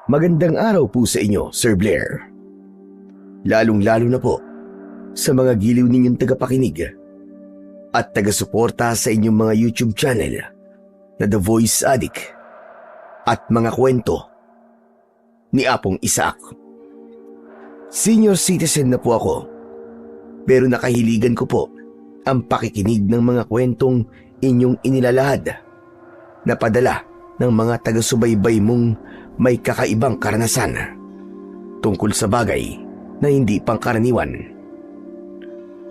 Magandang araw po sa inyo, Sir Blair. Lalong-lalo na po sa mga giliw ninyong tagapakinig at taga-suporta sa inyong mga YouTube channel na The Voice Addict at mga kwento ni Apong Isaac. Senior citizen na po ako, pero nakahiligan ko po ang pakikinig ng mga kwentong inyong inilalahad na padala ng mga taga-subaybay mong may kakaibang karanasan tungkol sa bagay na hindi pangkaraniwan.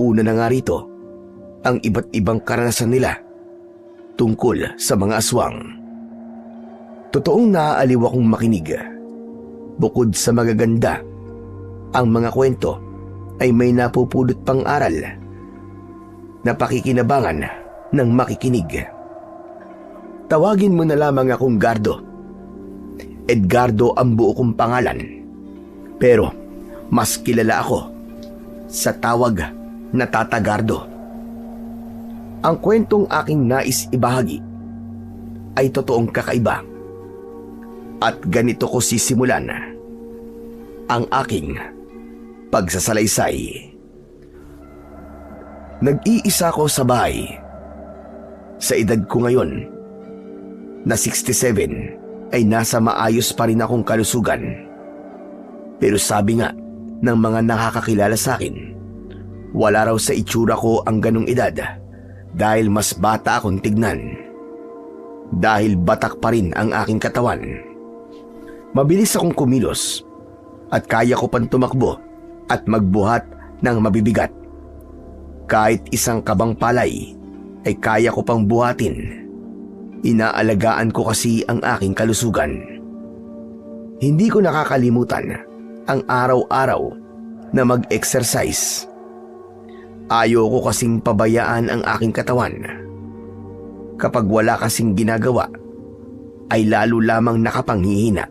Una na nga rito, ang iba't ibang karanasan nila tungkol sa mga aswang. Totoong naaaliw akong makinig. Bukod sa magaganda, ang mga kwento ay may napupulot pang aral na pakikinabangan ng makikinig. Tawagin mo na lamang akong Gardo. Edgardo ang buo kong pangalan, pero mas kilala ako sa tawag na Tata Gardo. Ang kwentong aking nais ibahagi ay totoong kakaiba, at ganito ko sisimulan ang aking pagsasalaysay. Nag-iisa ko sa bahay. Sa edad ko ngayon na 67 ay nasa maayos pa rin akong kalusugan. Pero sabi nga ng mga nakakakilala sa akin, wala raw sa itsura ko ang ganong edad dahil mas bata akong tignan. Dahil batak pa rin ang aking katawan. Mabilis akong kumilos at kaya ko pang tumakbo at magbuhat ng mabibigat. Kahit isang kabang palay ay kaya ko pang buhatin. Inaalagaan ko kasi ang aking kalusugan. Hindi ko nakakalimutan ang araw-araw na mag-exercise. Ayoko kasing pabayaan ang aking katawan. Kapag wala kasing ginagawa, ay lalo lamang nakapanghihina.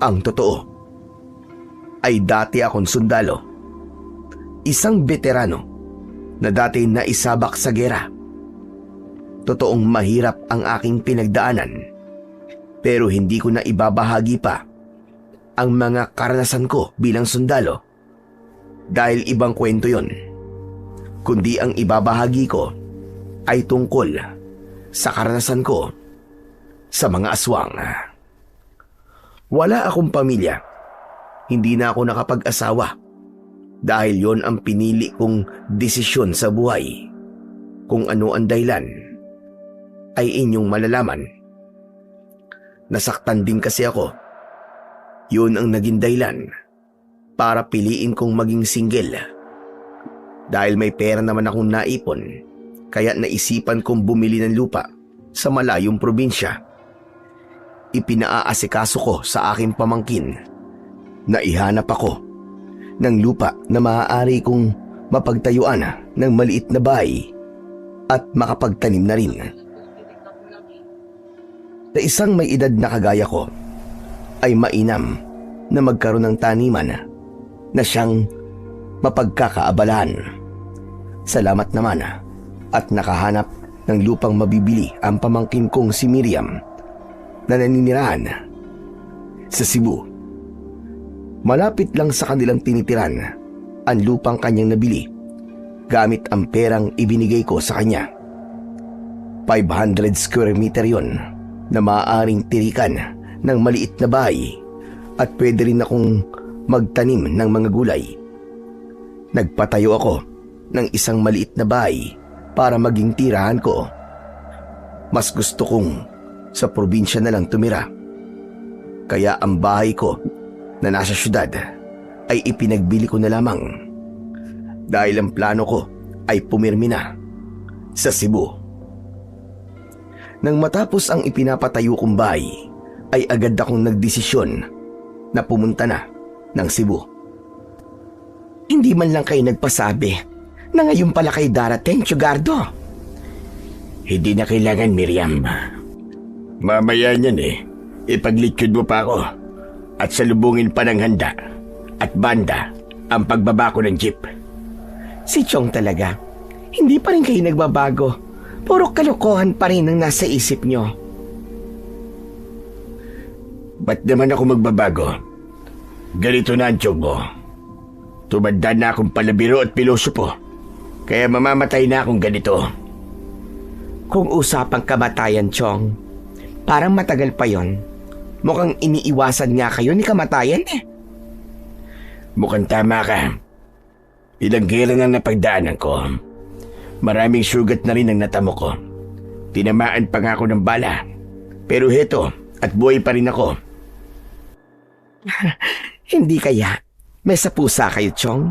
Ang totoo ay dati akong sundalo. Isang veterano na dati naisabak sa gera. Totoong mahirap ang aking pinagdaanan, pero hindi ko na ibabahagi pa ang mga karanasan ko bilang sundalo dahil ibang kwento yon, kundi ang ibabahagi ko ay tungkol sa karanasan ko sa mga aswang. Wala akong pamilya, hindi na ako nakapag-asawa dahil yon ang pinili kong desisyon sa buhay. Kung ano ang dahilan ay inyong malalaman. Nasaktan din kasi ako. Yun ang naging dahilan para piliin kong maging single. Dahil may pera naman akong naipon, kaya naisipan kong bumili ng lupa sa malayong probinsya. Ipinaaasikaso ko sa aking pamangkin na ihanap ako ng lupa na maaari kong mapagtayuan ng maliit na bahay at makapagtanim na rin. Sa isang may edad na kagaya ko, ay mainam na magkaroon ng taniman na siyang mapagkakaabalahan. Salamat naman at nakahanap ng lupang mabibili ang pamangkin kong si Miriam na naninirahan sa Cebu. Malapit lang sa kanilang tinitiran ang lupang kanyang nabili gamit ang perang ibinigay ko sa kanya. 500 square meter yon na maaaring tirikan ng maliit na bahay at pwede rin akong magtanim ng mga gulay. Nagpatayo ako ng isang maliit na bahay para maging tirahan ko. Mas gusto kong sa probinsya na lang tumira. Kaya ang bahay ko na nasa syudad ay ipinagbili ko na lamang dahil ang plano ko ay pumirmi na sa Cebu. Nang matapos ang ipinapatayo kong bahay, ay agad akong nagdesisyon na pumunta na ng Cebu. Hindi man lang kayo nagpasabi na ngayon pala kayo darating, Gardo. Hindi na kailangan, Miriam. Mamaya niyan ipaglitsod mo pa ako at salubungin pa ng handa at banda ang pagbaba ko ng jeep. Si Chong talaga, hindi pa rin kayo nagbabago. Puro kalokohan pa rin ang nasa isip nyo. Ba't naman ako magbabago? Ganito na ang tiyog mo. Tumanda na akong palabiro at pilosopo. Kaya mamamatay na akong ganito. Kung usapang kamatayan, Chong, parang matagal pa yon. Mukhang iniiwasan nga kayo ni kamatayan eh. Mukhang tama ka. Ilang gera na napagdaanan ko. Maraming sugat na rin ang natamo ko. Tinamaan pa nga ako ng bala. Pero heto, at buhay pa rin ako. Hindi kaya. May sa pusa kayo, Chong.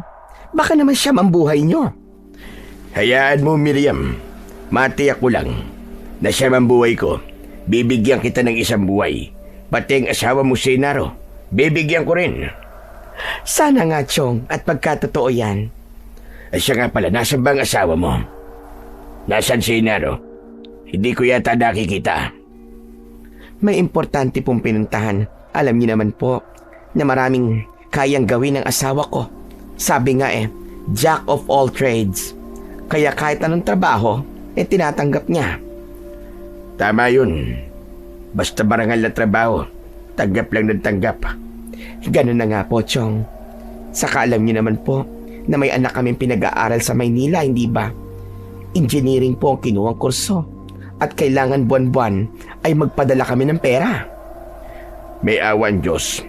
Baka naman siya mambuhay nyo. Hayaan mo, Miriam. Matiyak ko lang na siya mambuhay ko. Bibigyan kita ng isang buhay. Pati ang asawa mo, Senaro. Bibigyan ko rin. Sana nga, Chong, at pagkatotoo yan. Ay siya nga pala, nasan ba ang asawa mo? Nasaan si Senaro? Hindi ko yata nakikita. May importante pong pinuntahan. Alam niyo naman po na maraming kayang gawin ng asawa ko. Sabi nga Jack of all trades. Kaya kahit anong trabaho, tinatanggap niya. Tama yun. Basta barangal na trabaho, tanggap lang ng tanggap. Ganun na nga po, Chong. Saka alam niyo naman po na may anak kaming pinag-aaral sa Maynila, hindi ba? Engineering po ang kinuwang kurso. At kailangan buwan-buwan ay magpadala kami ng pera. May awan, Diyos.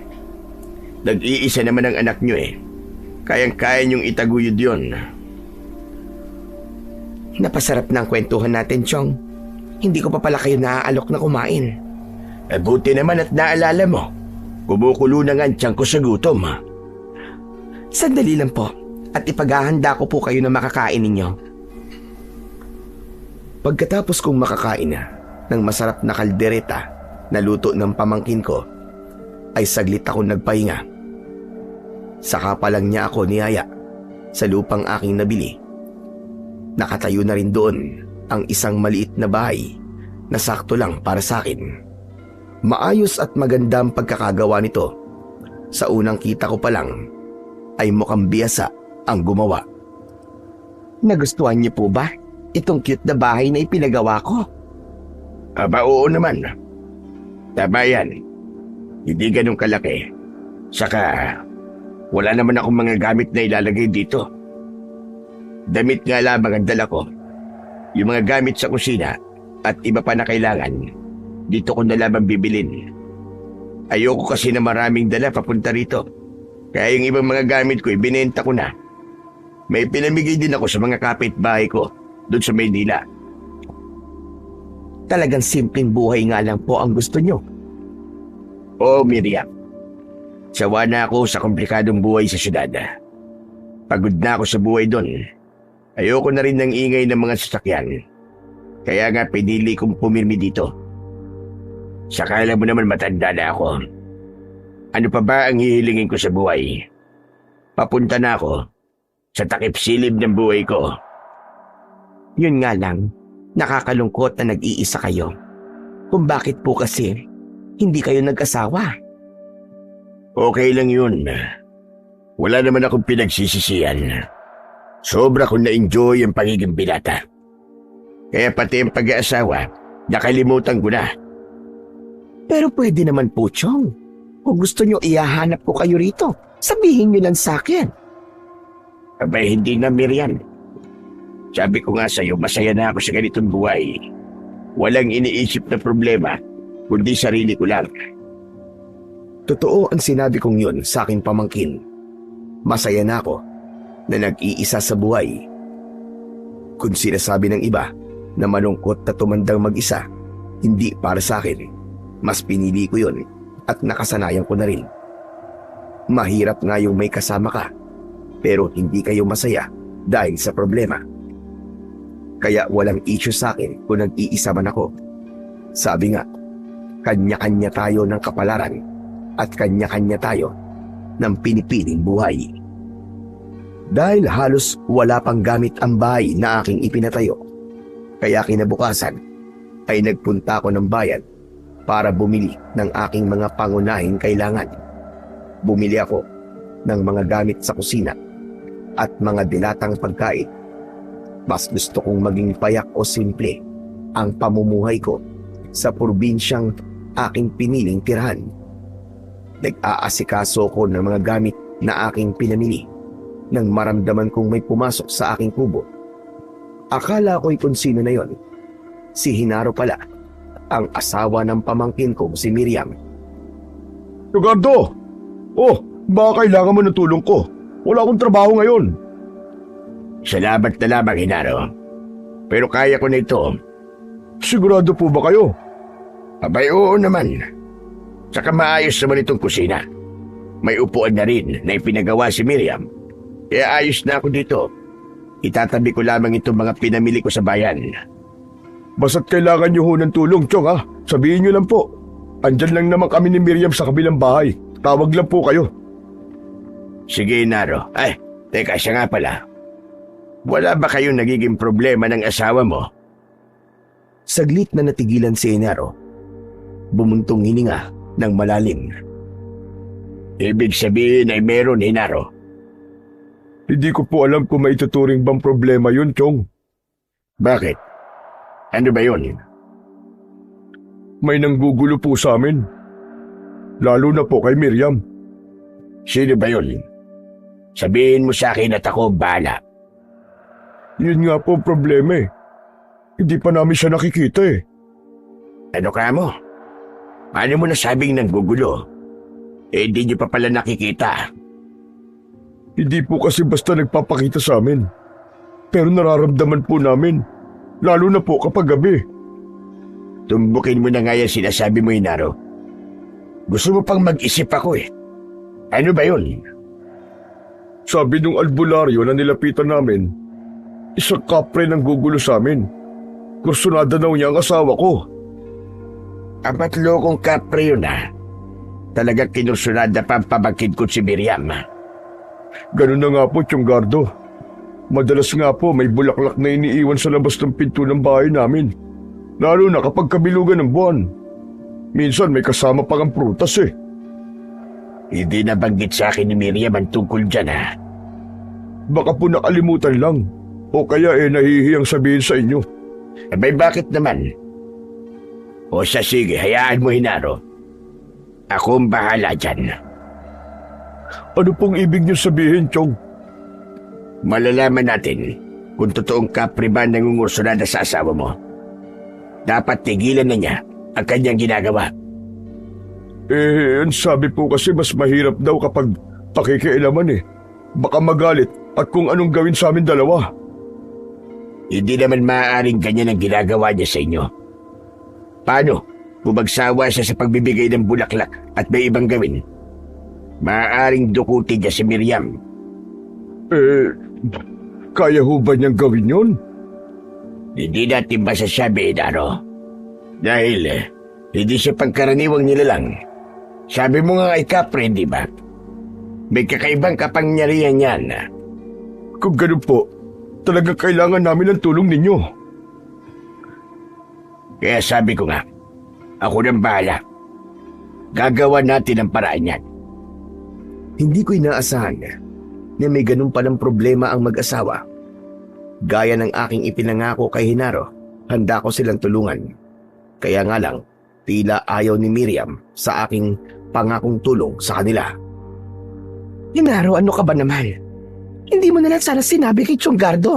Nag-iisa naman ang anak niyo Kayang-kaya niyong itaguyod yun. Napasarap na ang kwentuhan natin, Chong. Hindi ko pa pala kayo naaalok na kumain. Buti naman at naalala mo. Kumukulo na nga ang tiyan ko sa gutom. Sandali lang po at ipaghahanda ko po kayo na makakain ninyo. Pagkatapos kong makakain ng masarap na kaldereta na luto ng pamangkin ko, ay saglit akong nagpahinga. Saka pa lang niya ako niyaya sa lupang aking nabili. Nakatayo na rin doon ang isang maliit na bahay na sakto lang para sa akin. Maayos at maganda ang pagkakagawa nito. Sa unang kita ko pa lang ay mukhang biyasa ang gumawa. Nagustuhan niyo po ba itong cute na bahay na ipinagawa ko? Aba, oo naman. Tama yan. Hindi ganun kalaki. Saka, wala naman akong mga gamit na ilalagay dito. Damit nga lamang ang dala ko. Yung mga gamit sa kusina at iba pa na kailangan, dito ko na lamang bibilin. Ayoko kasi na maraming dala papunta rito. Kaya yung ibang mga gamit ko, ibinenta ko na. May pinamigay din ako sa mga kapitbahay ko doon sa Maynila. Talagang simpleng buhay nga lang po ang gusto nyo. Oo, Miriam. Sawa na ako sa komplikadong buhay sa syudad. Pagod na ako sa buhay doon. Ayoko na rin ng ingay ng mga sasakyan. Kaya nga pinili kong pumirmi dito. Saka alam mo naman matanda na ako. Ano pa ba ang hihilingin ko sa buhay? Papunta na ako sa takip-silib ng buhay ko. Yun nga lang, nakakalungkot na nag-iisa kayo. Kung bakit po kasi hindi kayo nag-asawa. Okay lang yun. Wala naman akong pinagsisisihan. Sobra kong na-enjoy ang pagiging binata. Kaya pati ang pag-aasawa, nakalimutan ko na. Pero pwede naman po, Chong. Kung gusto nyo ihahanap ko kayo rito, sabihin nyo lang sa akin. Abay, hindi na, Miriam. Sabi ko nga sa'yo, masaya na ako sa ganitong buhay. Walang iniisip na problema, kundi sarili ko lang. Totoo ang sinabi kong yun sa aking pamangkin. Masaya na ako na nag-iisa sa buhay. Kung sinasabi ng iba na malungkot na tumandang mag-isa, hindi para sa akin. Mas pinili ko yun at nakasanayan ko na rin. Mahirap nga yung may kasama ka, pero hindi kayo masaya dahil sa problema. Kaya walang issue sa akin kung nag-iisa man ako. Sabi nga, kanya-kanya tayo ng kapalaran at kanya-kanya tayo ng pinipiling buhay. Dahil halos wala pang gamit ang bahay na aking ipinatayo, kaya kinabukasan ay nagpunta ako ng bayan para bumili ng aking mga pangunahing kailangan. Bumili ako ng mga gamit sa kusina at mga dilatang pagkain. Mas gusto kong maging payak o simple ang pamumuhay ko sa probinsyang aking piniling tirahan. Nag-aasikaso ko ng mga gamit na aking pinamili nang maramdaman kong may pumasok sa aking kubo. Akala ko'y kung sino na yon. Si Hinaro pala, ang asawa ng pamangkin kong si Miriam. Ricardo! Oh, baka kailangan mo ng tulong ko. Wala akong trabaho ngayon. Salamat na lamang, Hinaro. Pero kaya ko na ito. Sigurado po ba kayo? Abay, oo naman. Saka maayos naman itong kusina. May upuan na rin na ipinagawa si Miriam. Kaya ayos na ako dito. Itatabi ko lamang itong mga pinamili ko sa bayan. Basta't kailangan niyo ho ng tulong, Chong, ha? Sabihin niyo lang po. Andyan lang naman kami ni Miriam sa kabilang bahay. Tawag lang po kayo. Sige, Hinaro. Ay, teka, siya nga pala. Wala ba kayong nagiging problema ng asawa mo? Saglit na natigilan si Hinaro. Bumuntong hininga ng malalim. Ibig sabihin ay meron, Hinaro. Hindi ko po alam kung maituturing bang problema yun, Chong. Bakit? Ano ba yun? May nanggugulo po sa amin. Lalo na po kay Miriam. Sino ba yun? Sabihin mo sa akin at ako bahala. Yun nga po ang problema eh. Hindi pa namin siya nakikita eh. Ano ka mo? Paano mo nasabing nanggugulo? Eh, hindi niyo pa pala nakikita. Hindi po kasi basta nagpapakita sa amin. Pero nararamdaman po namin. Lalo na po kapag gabi. Tumbukin mo na nga yan sinasabi mo, Hinaro. Gusto mo pang mag-isip ako eh. Ano ba yun? Sabi nung albularyo na nilapitan namin, isang kapre nang gugulo sa amin. Kursunada daw niya ang asawa ko. Apat lokong kapre yun ah. Talagang kinursunada pa ang pamangkin ko si Miriam. Ganun na nga po, Tiyonggardo. Madalas nga po may bulaklak na iniiwan sa labas ng pinto ng bahay namin. Lalo na kapag kabilugan ng buwan. Minsan may kasama pang ang prutas eh. Hindi nabanggit sa akin ni Miriam ang tungkol dyan ha. Baka po nakalimutan lang. O kaya nahihiyang sabihin sa inyo. Abay bakit naman? O siya sige, hayaan mo, Hinaro. Ako ang bahala dyan. Ano pong ibig niyo sabihin, Chong? Malalaman natin kung totoong kapre ba nangungursunada sa asawa mo. Dapat tigilan na niya ang kanyang ginagawa. Ang sabi po kasi mas mahirap daw kapag pakikialaman eh. Baka magalit at kung anong gawin sa amin dalawa. Hindi naman maaaring ganyan ang ginagawa niya sa inyo. Paano kung magsawa siya sa pagbibigay ng bulaklak at may ibang gawin? Maaaring dukutin niya si Miriam. Kaya ho ba niyang gawin yun? Hindi natin masasabi, Hinaro. Dahil hindi siya pangkaraniwang nilalang. Sabi mo nga kay kapre, di ba? May kakaibang kapangyarihan yan. Kung ganun po, talagang kailangan namin ng tulong ninyo. Kaya sabi ko nga, ako nang bahala. Gagawa natin ang paraan yan. Hindi ko inaasahan na may ganun palang problema ang mag-asawa. Gaya ng aking ipinangako kay Hinaro, handa ko silang tulungan. Kaya nga lang, tila ayaw ni Miriam sa aking pangakong tulong sa kanila. Hinaro, ano ka ba naman? Hindi mo na lang sana sinabi kay Tiyonggardo.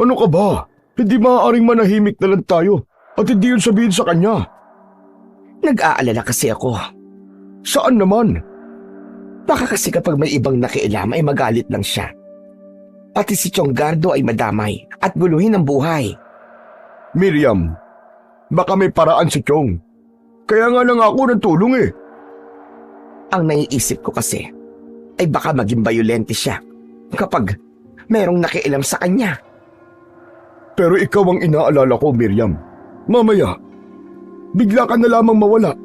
Ano ka ba? Hindi maaaring manahimik na lang tayo at hindi yun sabihin sa kanya. Nag-aalala kasi ako. Saan naman? Baka kasi kapag may ibang nakialam ay magalit lang siya. Pati si Tiyonggardo ay madamay at guluhin ang buhay. Miriam, baka may paraan si Chong. Kaya nga lang ako ng tulong eh. Ang naiisip ko kasi ay baka maging bayolente siya kapag merong nakialam sa kanya. Pero ikaw ang inaalala ko, Miriam. Mamaya, bigla ka na lamang mawala.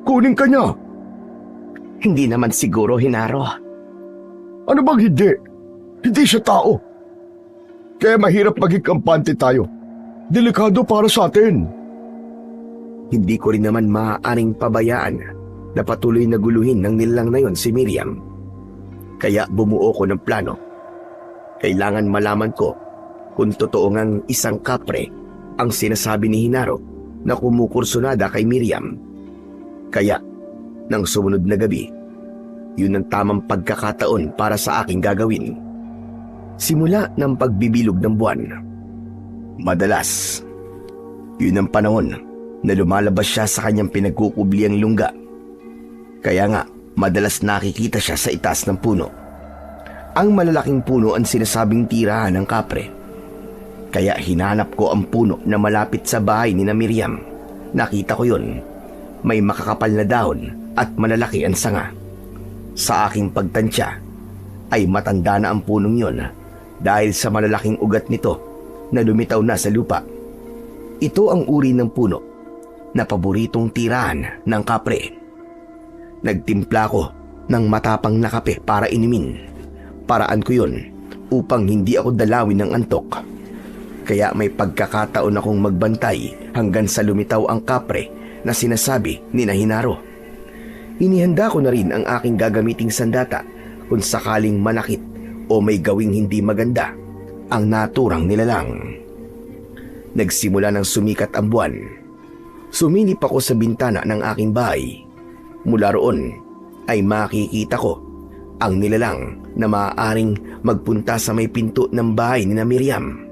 Kunin ka niya. Hindi naman siguro, Hinaro. Ano bang hindi? Hindi siya tao. Kaya mahirap maging kampante tayo. Delikado para sa atin. Hindi ko rin naman maaaring pabayaan na patuloy na guluhin ng nilalang na yon si Miriam. Kaya bumuo ko ng plano. Kailangan malaman ko kung totoo ngang isang kapre ang sinasabi ni Hinaro na kumukursunada kay Miriam. Kaya ng sumunod na gabi, yun ang tamang pagkakataon para sa aking gagawin. Simula ng pagbibilog ng buwan. Madalas, yun ang panahon na lumalabas siya sa kanyang pinagkukubliang lungga. Kaya nga, madalas nakikita siya sa itaas ng puno. Ang malalaking puno ang sinasabing tirahan ng kapre. Kaya hinanap ko ang puno na malapit sa bahay ni na Miriam. Nakita ko yun. May makakapal na dahon at malalaki ang sanga. Sa aking pagtansya, ay matanda na ang punong yun dahil sa malalaking ugat nito na lumitaw na sa lupa. Ito ang uri ng puno na paboritong tirahan ng kapre. Nagtimpla ko ng matapang na kape para inumin. Paraan ko yun upang hindi ako dalawin ng antok. Kaya may pagkakataon akong magbantay hanggang sa lumitaw ang kapre na sinasabi ni na Hinaro. Inihanda ko na rin ang aking gagamiting sandata kung sakaling manakit o may gawing hindi maganda ang naturang nilalang. Nagsimula ng sumikat ang buwan. Sumilip ako sa bintana ng aking bahay. Mula roon ay makikita ko ang nilalang na maaaring magpunta sa may pinto ng bahay ni na Miriam.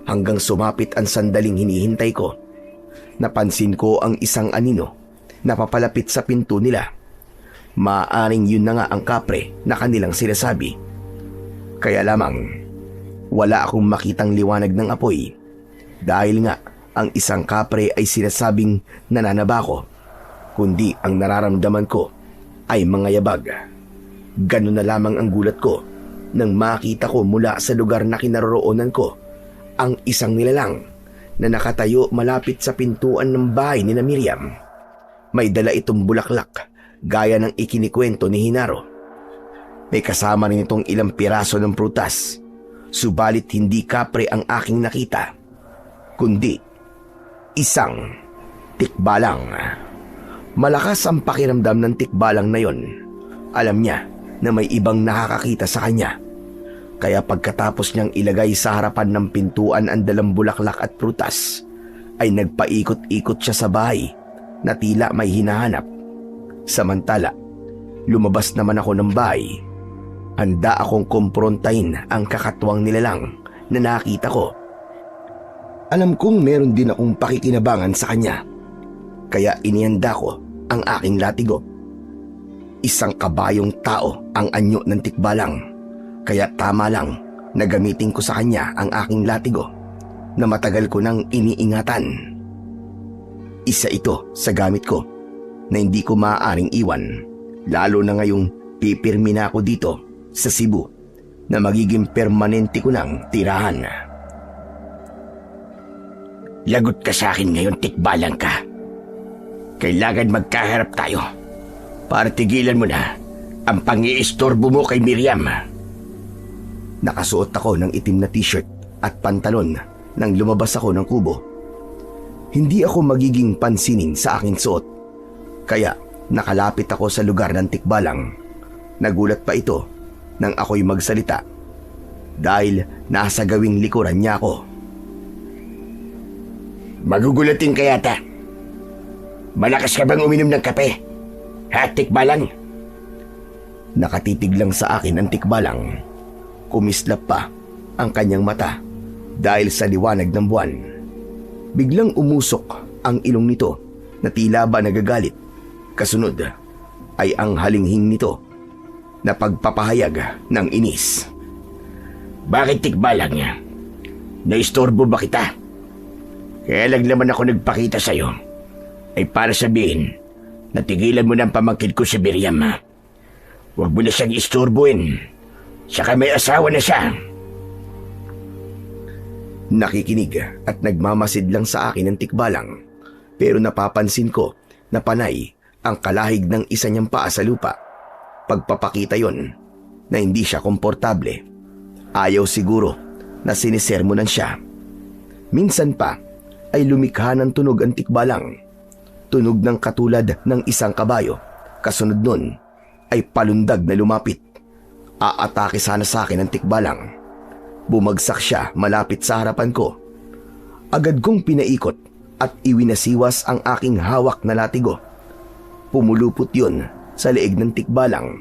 Hanggang sumapit ang sandaling hinihintay ko. Napansin ko ang isang anino na papalapit sa pinto nila. Maaaring yun na nga ang kapre na kanilang sinasabi. Kaya lamang, wala akong makitang liwanag ng apoy. Dahil nga, ang isang kapre ay sinasabing nananaba ko, kundi ang nararamdaman ko ay mga yabag. Ganun na lamang ang gulat ko nang makita ko mula sa lugar na kinaroroonan ko ang isang nilalang na nakatayo malapit sa pintuan ng bahay ni na Miriam. May dala itong bulaklak gaya ng ikinikwento ni Hinaro. May kasama rin itong ilang piraso ng prutas, subalit hindi kapre ang aking nakita, kundi isang tikbalang. Malakas ang pakiramdam ng tikbalang na yon. Alam niya na may ibang nakakakita sa kanya. Kaya pagkatapos niyang ilagay sa harapan ng pintuan ang dalang bulaklak at prutas, ay nagpaikot-ikot siya sa bahay na tila may hinahanap. Samantala, lumabas naman ako ng bahay. Handa akong kumprontahin ang kakatwang nilalang na nakita ko. Alam kong meron din akong pakikinabangan sa kanya. Kaya inihanda ko ang aking latigo. Isang kabayong tao ang anyo ng tikbalang. Kaya tama lang na gamitin ko sa kanya ang aking latigo na matagal ko nang iniingatan. Isa ito sa gamit ko na hindi ko maaaring iwan, lalo na ngayong pipirmi na ako dito sa Cebu na magiging permanente ko ng tirahan. Lagot ka sa akin ngayon, tikbalang ka. Kailangan magkaharap tayo para tigilan mo na ang pang-iistorbo mo kay Miriam. Nakasuot ako ng itim na t-shirt at pantalon nang lumabas ako ng kubo. Hindi ako magiging pansinin sa aking suot, kaya nakalapit ako sa lugar ng tikbalang. Nagulat pa ito nang ako'y magsalita dahil nasa gawing likuran niya ako. Magugulatin ka yata. Malakas ka bang uminom ng kape? Ha, tikbalang? Nakatitig lang sa akin ang tikbalang. Kumislap pa ang kanyang mata dahil sa liwanag ng buwan. Biglang umusok ang ilong nito na tila ba nagagalit. Kasunod ay ang halinghing nito na pagpapahayag ng inis. Bakit, tikbalang? Naistorbo ba kita? Kaya lang naman ako nagpakita sa'yo ay para sabihin na tigilan mo ng pamangkin ko si Miriam. Huwag mo na siyang istorbuin. Saka may asawa na siya. Nakikinig at nagmamasid lang sa akin ang tikbalang, pero napapansin ko na panay ang kalahig ng isa niyang paa sa lupa. Pagpapakita yon na hindi siya komportable. Ayaw siguro na sinisermonan siya. Minsan pa ay lumikha ng tunog ang tikbalang. Tunog ng katulad ng isang kabayo. Kasunod nun ay palundag na lumapit. Aatake sana sa akin ang tikbalang. Bumagsak siya malapit sa harapan ko. Agad kong pinaikot at iwinasiwas ang aking hawak na latigo. Pumulupot yun sa leeg ng tikbalang.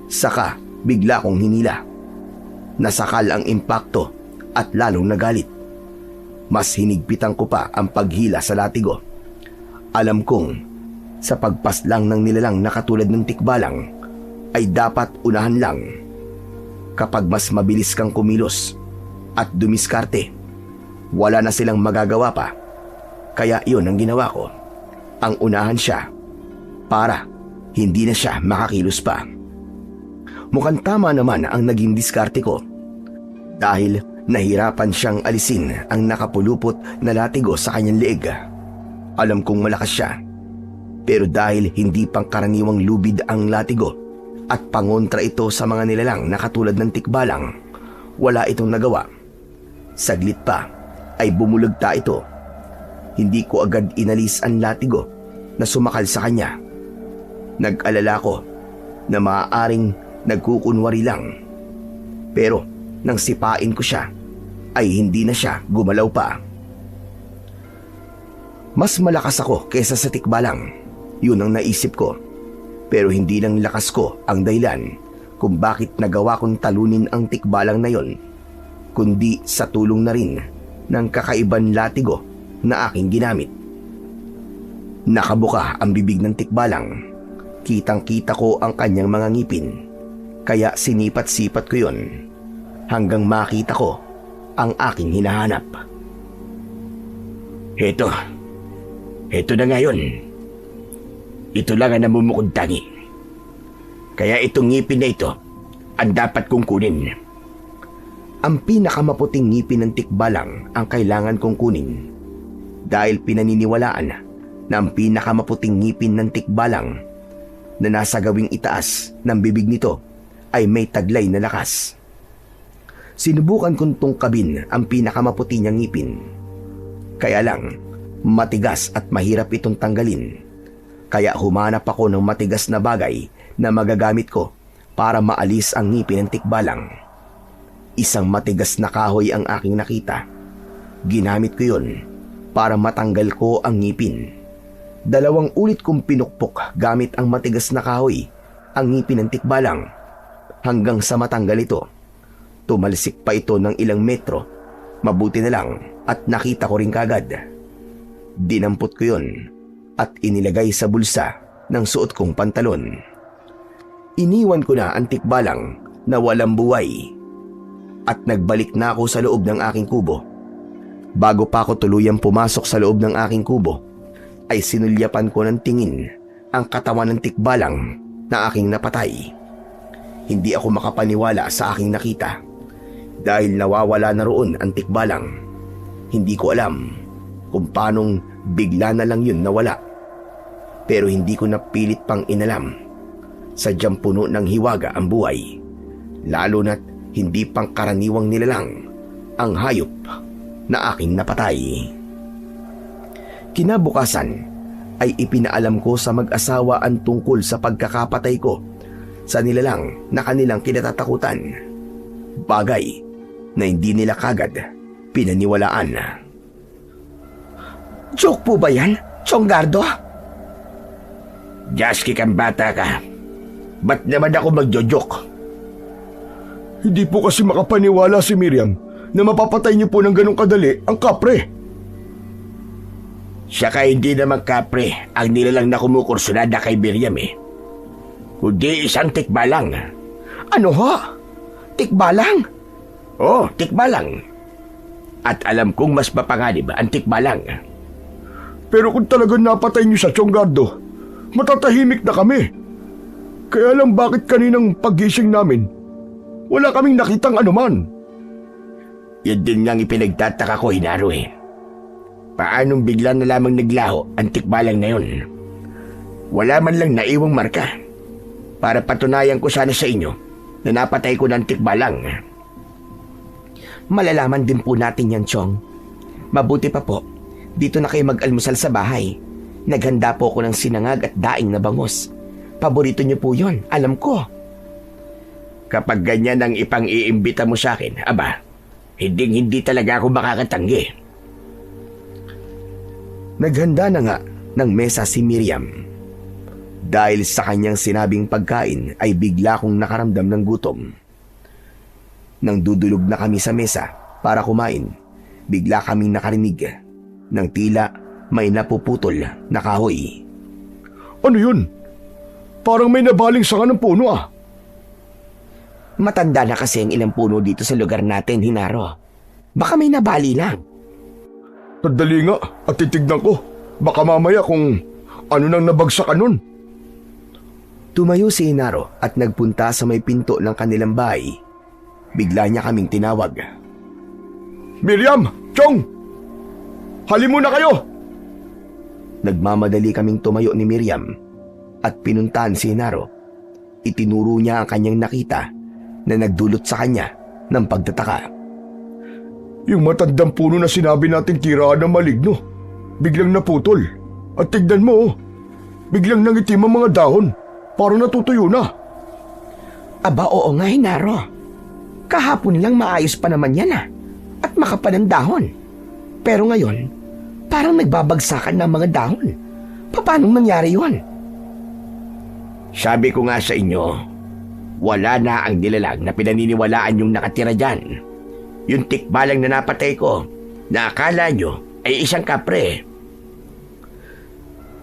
Saka bigla kong hinila. Nasakal ang impakto at lalong nagalit. Mas hinigpitan ko pa ang paghila sa latigo. Alam kong sa pagpaslang ng nilalang na katulad ng tikbalang ay dapat unahan lang. Kapag mas mabilis kang kumilos at dumiskarte, wala na silang magagawa pa. Kaya iyon ang ginawa ko. Ang unahan siya para hindi na siya makakilos pa. Mukhang tama naman ang naging diskarte ko dahil nahirapan siyang alisin ang nakapulupot na latigo sa kanyang leeg. Alam kong malakas siya, pero dahil hindi pangkaraniwang lubid ang latigo at pangontra ito sa mga nilalang na katulad ng tikbalang, wala itong nagawa. Saglit pa ay bumulagta ito. Hindi ko agad inalis ang latigo na sumakal sa kanya. Nag-alala ko na maaaring nagkukunwari lang. Pero nang sipain ko siya, ay hindi na siya gumalaw pa. Mas malakas ako kaysa sa tikbalang. Yun ang naisip ko. Pero hindi lang lakas ko ang dahilan kung bakit nagawa kong talunin ang tikbalang na yon, kundi sa tulong na rin ng kakaibang latigo na aking ginamit. Nakabuka ang bibig ng tikbalang. Kitang-kita ko ang kanyang mga ngipin. Kaya sinipat-sipat ko yon hanggang makita ko ang aking hinahanap. Heto na ngayon. Ito lang ang namumukod tangi. Kaya itong ngipin na ito ang dapat kong kunin. Ang pinakamaputing ngipin ng tikbalang ang kailangan kong kunin dahil pinaniniwalaan na ang pinakamaputing ngipin ng tikbalang na nasa gawing itaas ng bibig nito ay may taglay na lakas. Sinubukan kong tungkabin ang pinakamaputi niyang ngipin. Kaya lang, matigas at mahirap itong tanggalin. Kaya humanap ako ng matigas na bagay na magagamit ko para maalis ang ngipin ng tikbalang. Isang matigas na kahoy ang aking nakita. Ginamit ko yun para matanggal ko ang ngipin. 2 ulit kong pinukpok gamit ang matigas na kahoy ang ngipin ng tikbalang hanggang sa matanggal ito. Tumalsik pa ito ng ilang metro. Mabuti na lang at nakita ko rin kagad. Dinampot ko yun at inilagay sa bulsa ng suot kong pantalon. Iniwan ko na ang tikbalang na walang buhay at nagbalik na ako sa loob ng aking kubo. Bago pa ako tuluyang pumasok sa loob ng aking kubo, ay sinulyapan ko ng tingin ang katawan ng tikbalang na aking napatay. Hindi ako makapaniwala sa aking nakita dahil nawawala na roon ang tikbalang. Hindi ko alam kung paanong bigla na lang yun nawala. Pero hindi ko napilit pang inalam. Sadyang puno ng hiwaga ang buhay. Lalo na't hindi pang karaniwang nilalang ang hayop na aking napatay. Kinabukasan ay ipinaalam ko sa mag-asawa ang tungkol sa pagkakapatay ko sa nilalang na kanilang kinatatakutan. Bagay na hindi nila kagad pinaniwalaan. Joke po ba yan, Chonggardo? Jaski kang bata ka. Ba't naman ako magjojoke? Hindi po kasi makapaniwala si Miriam na mapapatay niyo po ng ganong kadali ang kapre. Saka hindi naman kapre ang nilalang na kumukursunada kay Miriam kundi isang tikbalang. Ano ho? Tikbalang? Oo, tikbalang. At alam kong mas mapanganib ang tikbalang. Pero kung talagang napatay niyo sa Chonggardo, matatahimik na kami. Kaya lang bakit kaninang paggising namin, wala kaming nakitang anuman. Yun din ngang ipinagtataka ko, Hinaro Paanong bigla na lamang naglaho ang tikbalang na yun? Wala man lang naiwang marka para patunayan ko sana sa inyo na napatay ko ng tikbalang. Malalaman din po natin yan, Chong. Mabuti pa po, dito na kayo mag-almusal sa bahay. Naghanda po ako ng sinangag at daing na bangus. Paborito niyo po yon, alam ko. Kapag ganyan ang ipang-iimbita mo sa akin, aba, hindi talaga ako makakatanggi. Naghanda na nga ng mesa si Miriam. Dahil sa kanyang sinabing pagkain ay bigla kong nakaramdam ng gutom. Nang dudulog na kami sa mesa para kumain, bigla kaming nakarinig ng tila may napuputol na kahoy. Ano yun? Parang may nabaling sanga ng puno ah. Matanda na kasi ang ilang puno dito sa lugar natin, Hinaro. Baka may nabali lang. Sandali nga at titignan ko. Baka mamaya kung ano nang nabagsakan nun. Tumayo si Hinaro at nagpunta sa may pinto ng kanilang bahay. Bigla niya kaming tinawag. Miriam! Chong! Hali muna kayo! Nagmamadali kaming tumayo ni Miriam at pinuntahan si Hinaro. Itinuro niya ang kanyang nakita na nagdulot sa kanya ng pagtataka. Yung matandang puno na sinabi nating tiraan ng maligno, biglang naputol. At tignan mo, oh, biglang nangitim ang mga dahon. Parang natutuyo na. Aba, oo nga, Hinaro. Kahapon lang maayos pa naman yan at makapal ang dahon. Pero ngayon, parang nagbabagsakan ng mga dahon. Paano nangyari yun? Sabi ko nga sa inyo, wala na ang nilalang na pinaniniwalaan yung nakatira dyan. Yung tikbalang na napatay ko, na akala nyo ay isang kapre.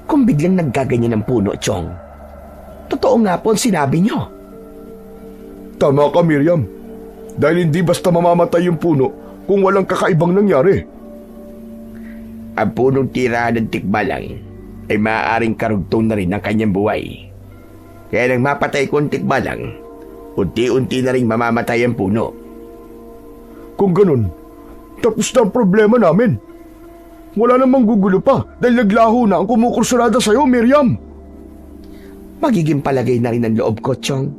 Kung biglang naggaganyan ng puno, Chong, totoo nga po ang sinabi nyo. Tama ka, Miriam. Dahil hindi basta mamamatay yung puno kung walang kakaibang nangyari. Ang punong tirahan ng tikbalang ay maaaring karugtong na rin ng kanyang buhay. Kaya nang mapatay ko ang tikbalang, unti-unti na rin mamamatay ang puno. Kung ganun, tapos na ang problema namin. Wala namang gugulo pa dahil naglaho na ang kumukursunada sa'yo, Miriam. Magiging palagay na rin ang loob ko, Chong.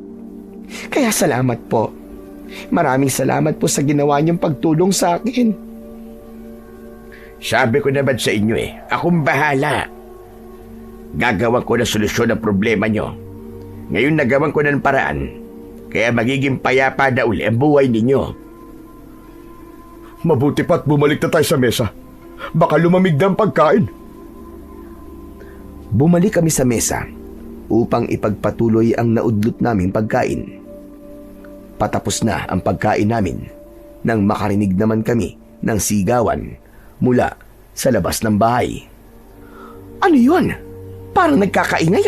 Kaya salamat po. Maraming salamat po sa ginawa niyong pagtulong sa akin. Sabi ko naman sa inyo akong bahala. Gagawan ko na solusyon ang problema nyo. Ngayon nagawan ko ng paraan, kaya magiging payapa na uli ang buhay ninyo. Mabuti pa't bumalik na tayo sa mesa. Baka lumamig na ang pagkain. Bumalik kami sa mesa upang ipagpatuloy ang naudlot naming pagkain. Patapos na ang pagkain namin nang makarinig naman kami ng sigawan mula sa labas ng bahay. Ano yun? Parang nagkakaingay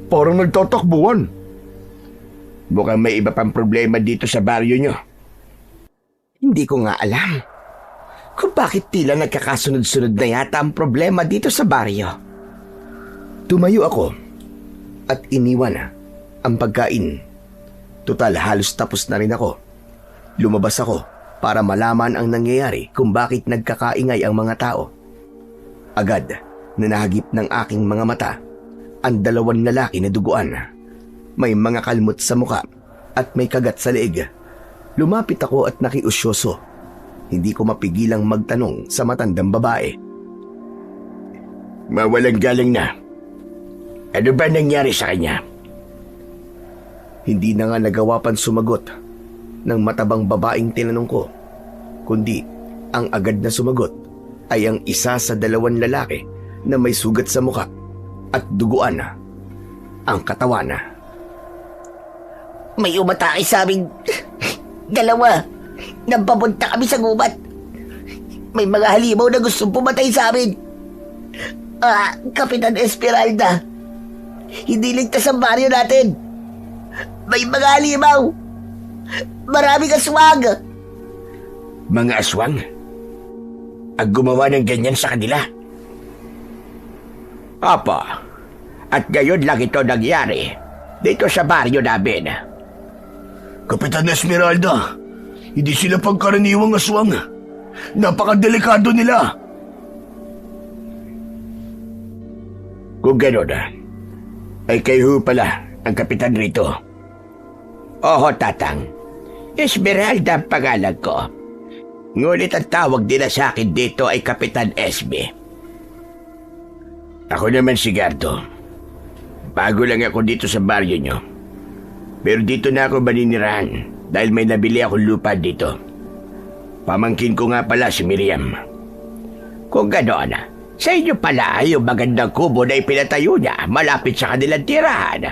Parang nagtatakbuhan. Mukhang may iba pang problema dito sa baryo nyo. Hindi ko nga alam kung bakit tila nagkakasunod-sunod na yata ang problema dito sa baryo. Tumayo ako at iniwan ang pagkain. Tutal halos tapos na rin ako. Lumabas ako para malaman ang nangyayari kung bakit nagkakaingay ang mga tao. Agad na nahagip ng aking mga mata ang dalawang lalaki na duguan. May mga kalmot sa muka at may kagat sa leeg. Lumapit ako at nakiusyoso. Hindi ko mapigilang magtanong sa matandang babae. Mawalang galang na. Ano ba nangyari sa kanya? Hindi na nga nagawa pang sumagot ng matabang babaeng tinanong ko, kundi ang agad na sumagot ay ang isa sa dalawang lalaki na may sugat sa muka at duguan ang katawan. May umatake sa aming dalawa. Nampapunta kami sa gubat. May mga halimaw na gustong pumatay sa amin. Kapitan Esmeralda, hindi ligtas ang baryo natin. May mga halimaw. Maraming aswang. Mga aswang? Ang gumawa ng ganyan sa kanila? Opo. At gayon lang ito nangyari dito sa baryo namin. Kapitan Esmeralda, hindi sila pagkaraniwang aswang. Napakadelikado nila. Kung gano'n ay kayo pala ang kapitan rito. Oho, Tatang. Esmeralda ang pangalan ko. Ngunit ang tawag nila sa akin dito ay Kapitan Esme. Ako naman si Gardo. Bago lang ako dito sa baryo nyo. Pero dito na ako maninirahan dahil may nabili akong lupa dito. Pamangkin ko nga pala si Miriam. Kung ganoon, Sa inyo pala yung magandang kubo na ipinatayo niya malapit sa kanilang tirahan.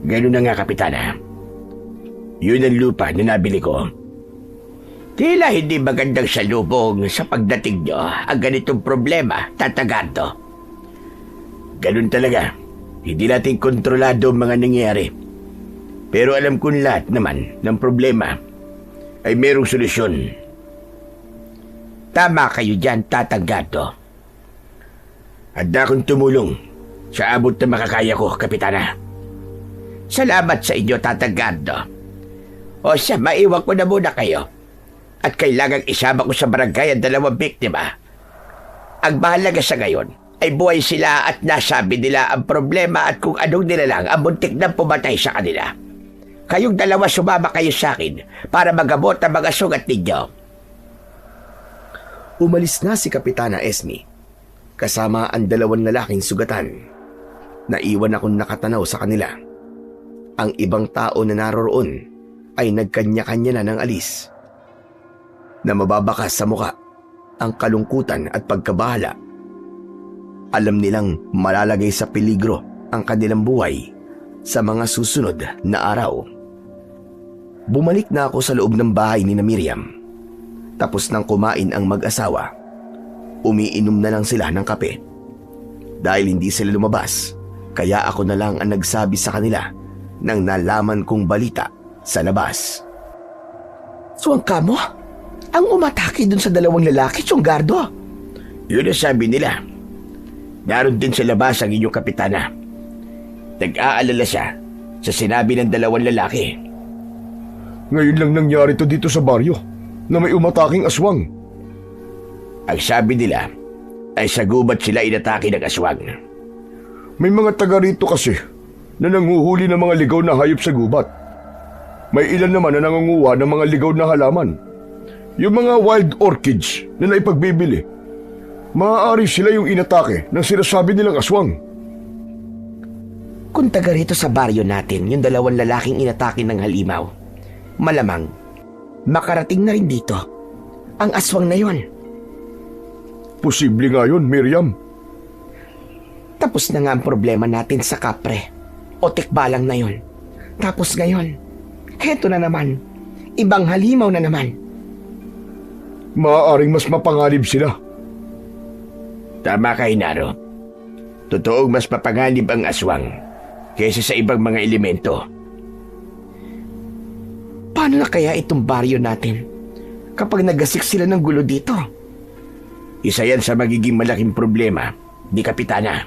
Ganun na nga, Kapitana. Yun ang lupa na nabili ko. Tila hindi magandang salubong sa pagdating nyo ang ganitong problema, Tatagardo. Ganun talaga. Hindi natin kontrolado ang mga nangyayari. Pero alam kong lahat naman ng problema ay merong solusyon. Tama kayo dyan, Tatagardo. Handa akong tumulong sa abot na makakaya ko, Kapitana. Salamat sa inyo, Tatagardo. O siya, maiwan ko na muna kayo. At kailangang isama ko sa barangay ang 2 biktima. Ang mahalaga sa ngayon ay buhay sila at nasabi nila ang problema at kung anong nilalang ang muntik na pumatay sa kanila. Kayong 2 sumama kayo sa akin para magamot ang mga sugat ninyo. Umalis na si Kapitana Esme, kasama ang 2 lalaking sugatan. Naiwan akong nakatanaw sa kanila. Ang ibang tao na naroroon ay nagkanya-kanya na ng alis. Na mababakas sa muka ang kalungkutan at pagkabahala. Alam nilang malalagay sa peligro ang kanilang buhay sa mga susunod na araw. Bumalik na ako sa loob ng bahay ni Miriam. Tapos nang kumain ang mag-asawa, umiinom na lang sila ng kape. Dahil hindi sila lumabas, kaya ako na lang ang nagsabi sa kanila ng nalaman kong balita sa labas. So ang kamo? Ang umatake dun sa 2 lalaki, Tsonggardo. Yun ang sabi nila. Naroon din sa labas ang inyong kapitana. Nag-aalala siya sa sinabi ng 2 lalaki. Ngayon lang nangyari to dito sa baryo na may umataking aswang. Ang sabi nila ay sa gubat sila inatake ng aswang. May mga taga rito kasi na nanguhuli ng mga ligaw na hayop sa gubat. May ilan naman na nangunguha ng mga ligaw na halaman. Yung mga wild orchids na naipagbibili, maaari sila yung inatake ng sinasabi nilang aswang. Kung taga rito sa baryo natin, yung 2 lalaking inatake ng halimaw, malamang makarating na rin dito ang aswang na yon. Posible nga yun, Miriam. Tapos na nga ang problema natin sa kapre o tikbalang na yon. Tapos ngayon, heto na naman, ibang halimaw na naman. Maaaring mas mapanganib sila. Tama ka, Inaro. Totoong mas mapanganib ang aswang kaysa sa ibang mga elemento. Paano na kaya itong baryo natin kapag nagasik sila ng gulo dito? Isa yan sa magiging malaking problema ni Kapitana.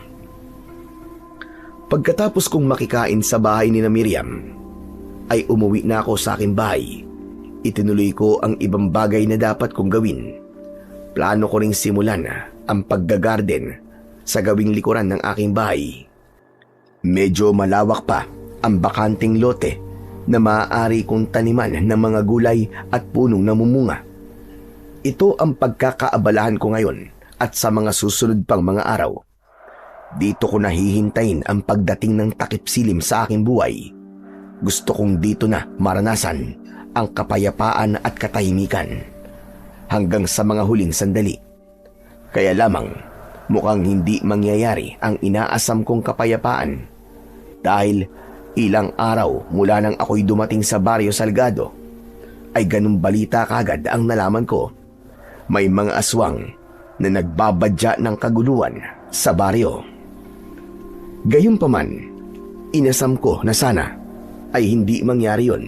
Pagkatapos kong makikain sa bahay ni Miriam, ay umuwi na ako sa aking bahay. Itinuloy ko ang ibang bagay na dapat kong gawin. Plano ko ring simulan ang paggagarden sa gawing likuran ng aking bahay. Medyo malawak pa ang bakanting lote na maaari kong taniman ng mga gulay at punong namumunga. Ito ang pagkakaabalahan ko ngayon at sa mga susunod pang mga araw. Dito ko nahihintayin ang pagdating ng takip silim sa aking buhay. Gusto kong dito na maranasan ang kapayapaan at katahimikan hanggang sa mga huling sandali. Kaya lamang mukhang hindi mangyayari ang inaasam kong kapayapaan dahil ilang araw mula nang ako'y dumating sa Barrio Salgado ay ganung balita kagad ang nalaman ko. May mga aswang na nagbabadya ng kaguluhan sa baryo. Gayunpaman, inasam ko na sana ay hindi mangyari yon.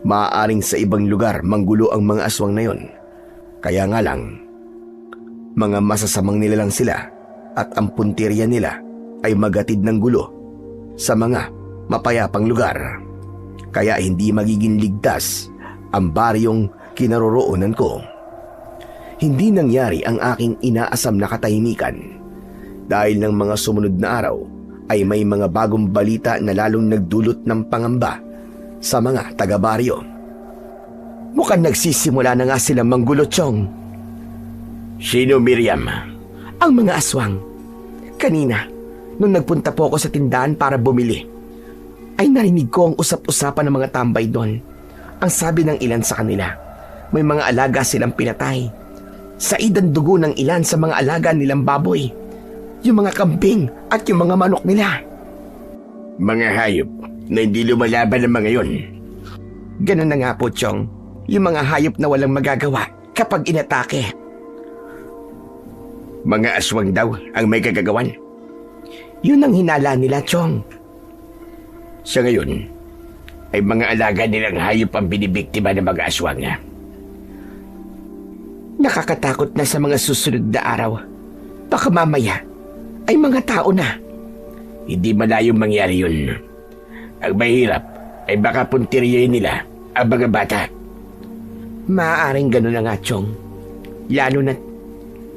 Maaaring sa ibang lugar manggulo ang mga aswang na yon. Kaya nga lang, mga masasamang nilalang sila at ang puntirya nila ay magatid ng gulo sa mga mapayapang lugar. Kaya hindi magiging ligtas ang baryong kinaroroonan ko. Hindi nangyari ang aking inaasam na katahimikan dahil ng mga sumunod na araw ay may mga bagong balita na lalong nagdulot ng pangamba sa mga taga-baryo. Mukhang nagsisimula na nga silang manggulo, Chong. Sino, Miriam? Ang mga aswang. Kanina, nung nagpunta po ako sa tindahan para bumili, ay narinig ko ang usap-usapan ng mga tambay doon. Ang sabi ng ilan sa kanila, may mga alaga silang pinatay. sa idang dugo ng ilan sa mga alaga nilang baboy, yung mga kambing at yung mga manok nila. Mga hayop na hindi lumalaban ng mga yon. Ganun na nga po, Chong. Yung mga hayop na walang magagawa kapag inatake. Mga aswang daw ang may kagagawan. Yun ang hinala nila, Chong. Sa ngayon, ay mga alaga nilang hayop ang binibiktima ng mga aswang. Nakakatakot na sa mga susunod na araw. Baka mamaya ay mga tao na. Hindi malayong mangyari yun. Ang mahirap ay baka puntiryahin nila ang mga bata. Maaaring gano'n na nga, Chong. Lalo na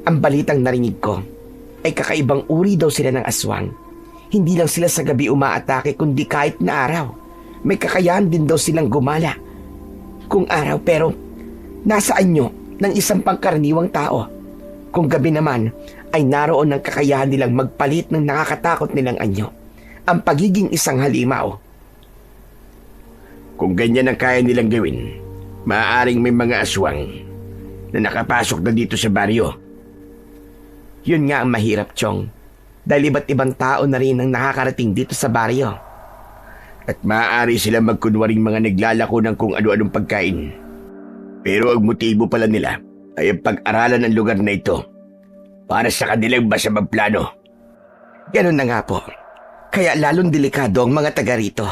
ang balitang narinig ko ay kakaibang uri daw sila ng aswang. Hindi lang sila sa gabi umaatake kundi kahit na araw. May kakayahan din daw silang gumala kung araw, pero nasa anyo ng isang pangkaraniwang tao. Kung gabi naman ay naroon ang kakayahan nilang magpalit ng nakakatakot nilang anyo, ang pagiging isang halimaw. Kung ganyan ang kaya nilang gawin, maaaring may mga aswang na nakapasok na dito sa baryo. Yun nga ang mahirap, Chong. Dahil iba't ibang tao na rin ang nakakarating dito sa baryo. At maaari sila magkunwaring mga naglalako ng kung ano-anong pagkain. Pero ang motibo pala nila ay ang pag-aralan ng lugar na ito para sa kanilang masamang plano. Ganun na nga po. Kaya lalong delikado ang mga taga rito.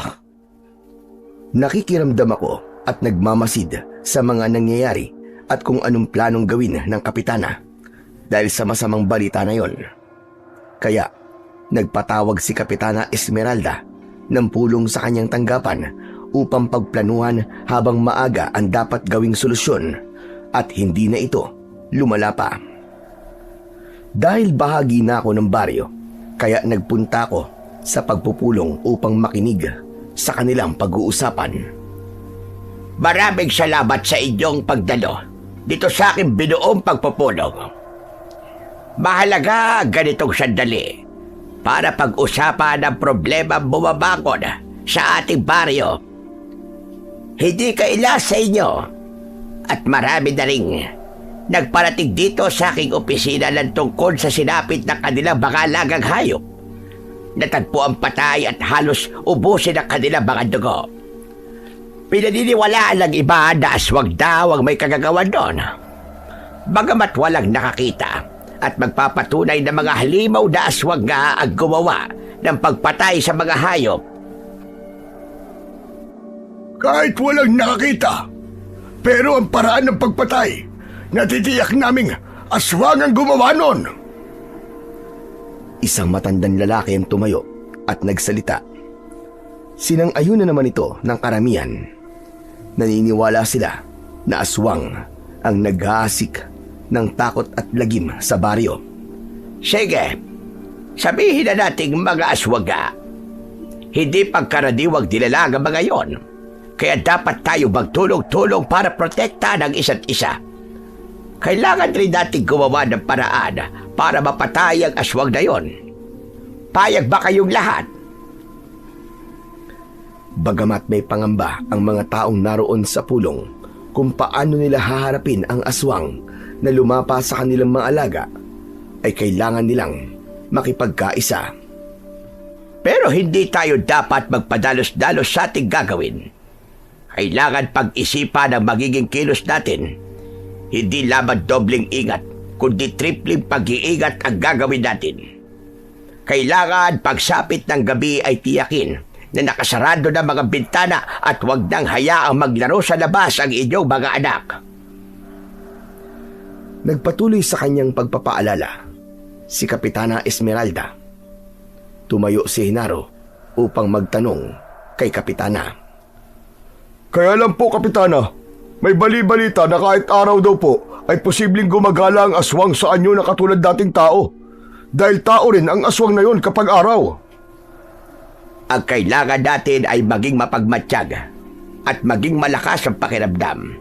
Nakikiramdam ako at nagmamasid sa mga nangyayari at kung anong planong gawin ng kapitana dahil sa masamang balita na yon. Kaya nagpatawag si Kapitana Esmeralda ng pulong sa kanyang tanggapan upang pagplanuhan habang maaga ang dapat gawing solusyon at hindi na ito lumala pa. Dahil bahagi na ako ng baryo, kaya nagpunta ako sa pagpupulong upang makinig sa kanilang pag-uusapan. Maraming salamat sa inyong pagdalo dito sa aking binuong pagpupulong. Mahalaga ganitong sandali para pag-usapan ang problema bumabangon sa ating baryo. Hindi kaila sa inyo at marami na rin nagparating dito sa aking opisina ng tungkol sa sinapit ng kanilang mga alagang hayop. Natagpo ang patay at halos ubusin ang kanilang mga dugo. Pinaniniwalaan ng iba na aswang daw ang may kagagawan doon. Bagamat walang nakakita at magpapatunay na mga halimaw na aswang nga ang gumawa ng pagpatay sa mga hayop. Kahit walang nakakita, pero ang paraan ng pagpatay, natitiyak naming aswang ang gumawa nun. Isang matandang lalaki ang tumayo at nagsalita. Sinang-ayon na naman ito ng karamihan. Naniniwala sila na aswang ang nag-aasik ng takot at lagim sa baryo. Sige, sabihin na nating mga aswaga. Hindi pagkaraniwang dilalaga mga yon. Kaya dapat tayo magtulong-tulong para protekta ng isa't isa. Kailangan rin natin gumawa ng paraan para mapatay ang aswang na yon. Payag ba kayong lahat? Bagamat may pangamba ang mga taong naroon sa pulong kung paano nila haharapin ang aswang na lumapa sa kanilang mga alaga, ay kailangan nilang makipagkaisa. Pero hindi tayo dapat magpadalos-dalos sa ating gagawin. Kailangan pag-isipan ang magiging kilos natin. Hindi lamang dobling ingat, kundi tripling pag-iingat ang gagawin natin. Kailangan pagsapit ng gabi ay tiyakin na nakasarado na mga bintana at huwag nang hayaang maglaro sa labas ang inyong mga anak. Nagpatuloy sa kanyang pagpapaalala si Kapitana Esmeralda. Tumayo si Genaro upang magtanong kay Kapitana. Kaya lang po, Kapitana, may bali-balita na kahit araw daw po ay posibleng gumagala ang aswang sa anyo na katulad dating tao. Dahil tao rin ang aswang na yon kapag araw. Ang kailangan natin ay maging mapagmatsyag at maging malakas ang pakiramdam.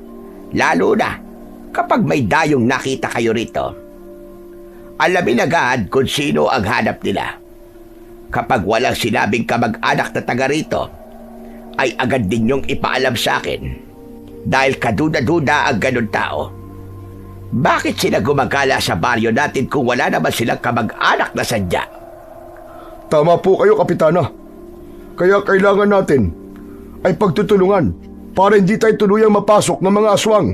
Lalo na kapag may dayong nakita kayo rito. Alamin agad kung sino ang hanap nila. Kapag walang sinabing kamag-anak na taga rito, ay agad din yung ipaalam sa akin. Dahil kaduda-duda ang ganun tao. Bakit sila gumagala sa baryo natin kung wala naman silang kamag-anak na sadya? Tama po kayo, Kapitana. Kaya kailangan natin ay pagtutulungan para hindi tayo tuluyang mapasok ng mga aswang.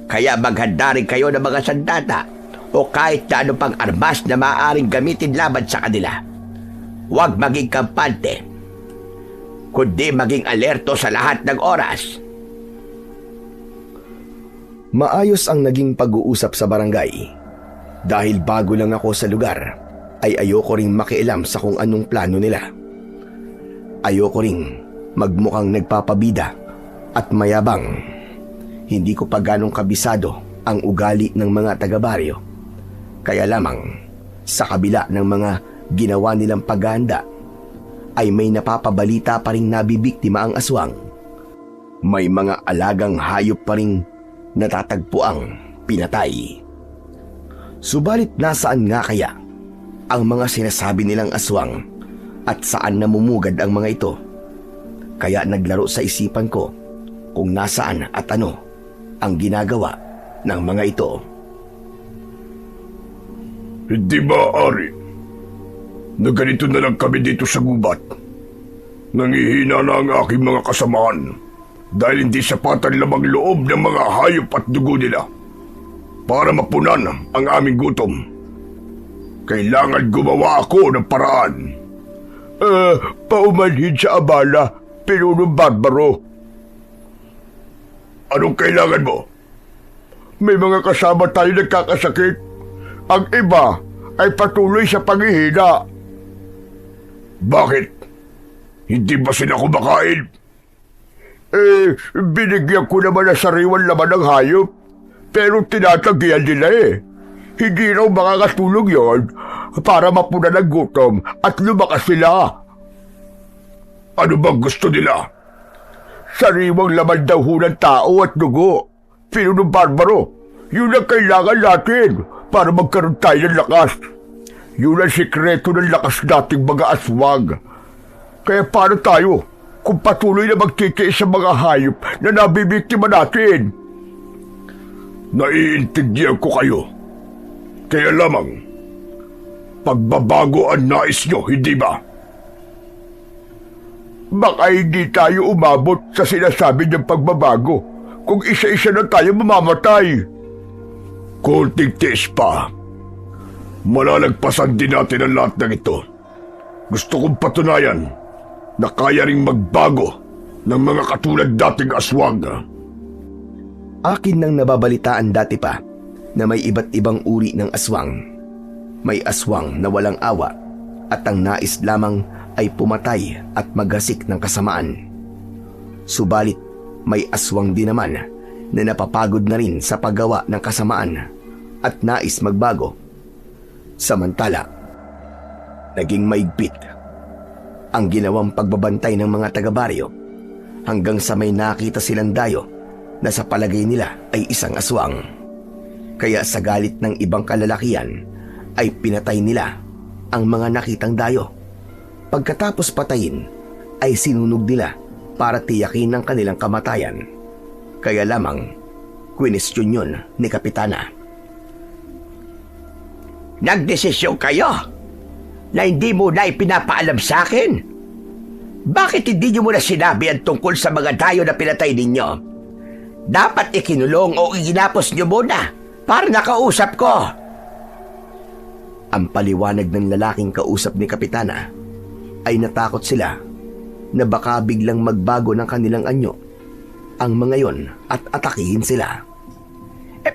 Kaya maghanda rin kayo ng mga sandata o kahit na ano pang armas na maaaring gamitin laban sa kanila. Huwag maging kampante, kundi maging alerto sa lahat ng oras. Maayos ang naging pag-uusap sa barangay. Dahil bago lang ako sa lugar, ay ayoko ring makialam sa kung anong plano nila. Ayoko ring magmukhang nagpapabida at mayabang. Hindi ko pa ganong kabisado ang ugali ng mga taga-baryo. Kaya lamang, sa kabila ng mga ginawa nilang paghahanda, ay may napapabalita pa ring nabibiktima ang aswang. May mga alagang hayop pa ring natatagpuang pinatay. Subalit nasaan nga kaya ang mga sinasabi nilang aswang at saan namumugad ang mga ito? Kaya naglaro sa isipan ko kung nasaan at ano ang ginagawa ng mga ito. Hindi maaari na ganito na lang kami dito sa gubat. Nangihina na ang aking mga kasamahan dahil hindi sapatan lamang loob ng mga hayop at dugo nila para mapunan ang aming gutom. Kailangan gumawa ako ng paraan. Paumanhin sa abala, Pinunong Barbaro. Anong kailangan mo? May mga kasama tayo nagkakasakit. Ang iba ay patuloy sa panghihina. Bakit? Hindi ba sila kumakain? Binigyan ko naman na sariwan laman ng hayop. Pero tinatagyan nila Hindi raw makakatulog yon para mapunan ng gutom at lumakas sila. Ano bang gusto nila? Sariwang laman daw ng tao at dugo. Pinunong Barbaro, yun ang kailangan natin para magkaroon tayo ng lakas. Yun ang sikreto ng lakas nating mga aswang. Kaya paano tayo kung patuloy na magtitiis sa mga hayop na nabibiktima natin? Naiintindihan ko kayo. Kaya lamang, pagbabago ang nais nyo, hindi ba? Baka hindi tayo umabot sa sinasabi niyang pagbabago kung isa-isa na tayo mamamatay. Kunting tiis pa. Malalagpasan din natin ang lahat ng ito. Gusto kong patunayan na kaya ring magbago ng mga katulad dating aswang. Akin nang nababalitaan dati pa na may iba't ibang uri ng aswang. May aswang na walang awa at ang nais lamang ay pumatay at maghasik ng kasamaan. Subalit may aswang din naman na napapagod na rin sa paggawa ng kasamaan at nais magbago. Samantala, naging maigpit ang ginawang pagbabantay ng mga taga-baryo hanggang sa may nakita silang dayo na sa palagay nila ay isang aswang. Kaya sa galit ng ibang kalalakihan ay pinatay nila ang mga nakitang dayo. Pagkatapos patayin ay sinunog nila para tiyakin ang kanilang kamatayan. Kaya lamang kwinestyon yun ni Kapitana. Nagdesisyon kayo na hindi mo na ipinapaalam sa akin? Bakit hindi nyo muna sinabi ang tungkol sa mga dayo na pinatay ninyo? Dapat ikinulong o iginapos nyo muna para nakausap ko. Ang paliwanag ng lalaking kausap ni Kapitana ay natakot sila na baka biglang magbago ng kanilang anyo ang mga yon at atakihin sila.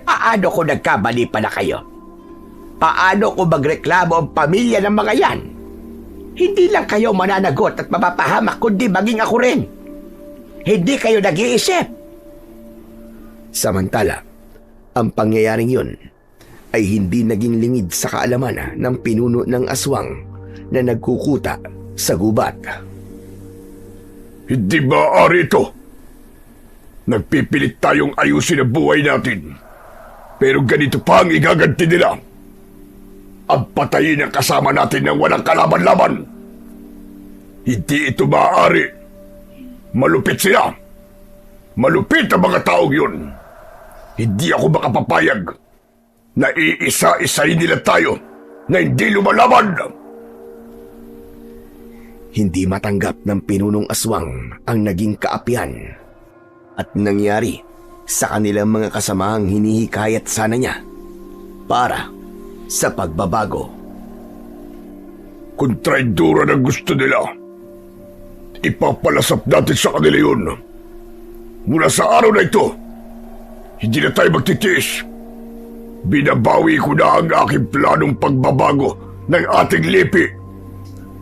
Paano kung nagkamali pala kayo? Paano kung magreklamo ang pamilya ng mga yan? Hindi lang kayo mananagot at mapapahamak kundi maging ako rin. Hindi kayo nag-iisip. Samantala, ang pangyayaring yun ay hindi naging lingid sa kaalaman ng pinuno ng aswang na nagkukuta sa gubat. Hindi maaari ito. Nagpipilit tayong ayusin ang buhay natin. Pero ganito pa ang igaganti nila. Ang patayin ang kasama natin ng walang kalaban-laban. Hindi ito maaari. Malupit sila. Malupit ang mga taong yun. Hindi ako makapapayag na iisa-isahin nila tayo na hindi lumalaban. Hindi matanggap ng pinunong aswang ang naging kaapihan at nangyari sa kanilang mga kasamahang hinihikayat sana niya para sa pagbabago. Kung traidora na gusto nila, ipapalasap natin sa kanila yun. Mula sa araw na ito, hindi na tayo magtitiis. Binabawi ko na ang aking planong pagbabago ng ating lipi.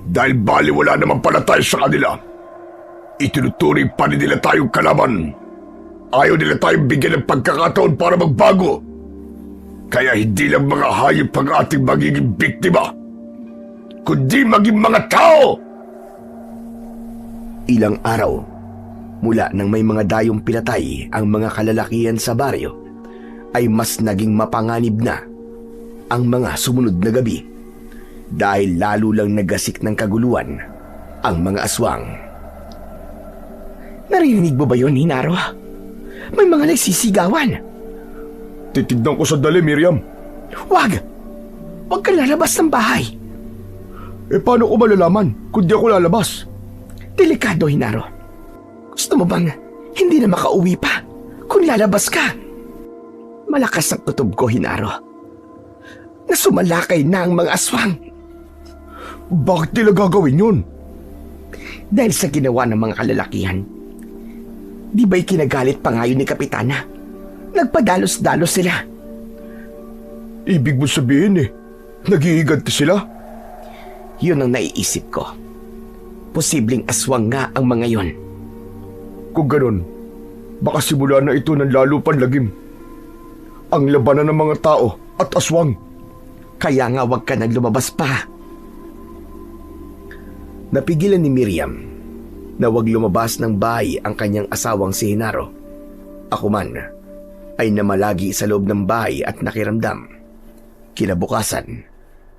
Dahil baliwala naman pala tayo sa kanila. Itinuturing pa rin nila tayong kalaban. Ayaw nila tayong bigyan ng pagkakataon para magbago. Kaya hindi lang mga hayop ang ating magiging biktima, kundi maging mga tao. Ilang araw mula nang may mga dayong pinatay ang mga kalalakihan sa baryo, ay mas naging mapanganib na ang mga sumunod na gabi dahil lalo lang nagasik ng kaguluhan ang mga aswang. Narinig mo ba yun, Hinaro? May mga nagsisigawan. Titignan ko sandali, Miriam. Wag! Huwag ka lalabas ng bahay. Paano ko malalaman kung di ako lalabas? Delikado, Hinaro. Gusto mo bang hindi na makauwi pa kung lalabas ka? Malakas ang kutob ko, Hinaro. Nasumalakay na ang mga aswang. Bakit nila gagawin yun? Dahil sa ginawa ng mga kalalakihan. Di ba'y kinagalit pa ngayon ni Kapitana? Nagpadalos-dalos sila. Ibig mo sabihin naghihiganti sila? Yun ang naiisip ko. Posibleng aswang nga ang mga yon. Kung ganun, baka simula na ito ng lalo panlagim. Ang labanan ng mga tao at aswang. Kaya nga wag ka nang lumabas pa. Napigilan ni Miriam na wag lumabas ng bahay ang kanyang asawang si Hinaro. Ako man ay namalagi sa loob ng bahay at nakiramdam. Kinabukasan,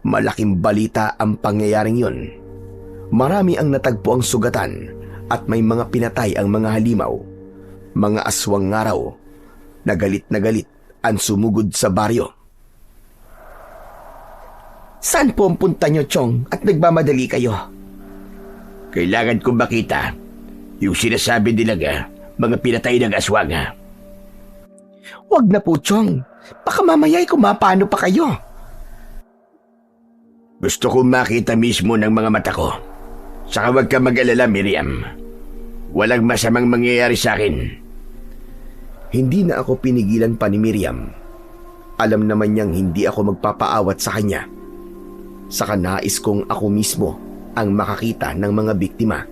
malaking balita ang pangyayaring yun. Marami ang natagpo ang sugatan at may mga pinatay ang mga halimaw. Mga aswang nga raw na galit ang sumugod sa baryo. Saan po ang punta nyo, Chong, at nagmamadali kayo? Kailangan kong makita yung sinasabi nilang mga pinatay ng aswang. Wag na po, Chong. Baka mamaya'y kumapano pa kayo. Gusto kong makita mismo ng mga mata ko. Saka huwag ka mag-alala, Miriam. Walang masamang mangyayari sa akin. Hindi na ako pinigilan pa ni Miriam. Alam naman niyang hindi ako magpapaawat sa kanya. Saka nais kong ako mismo ang makakita ng mga biktima.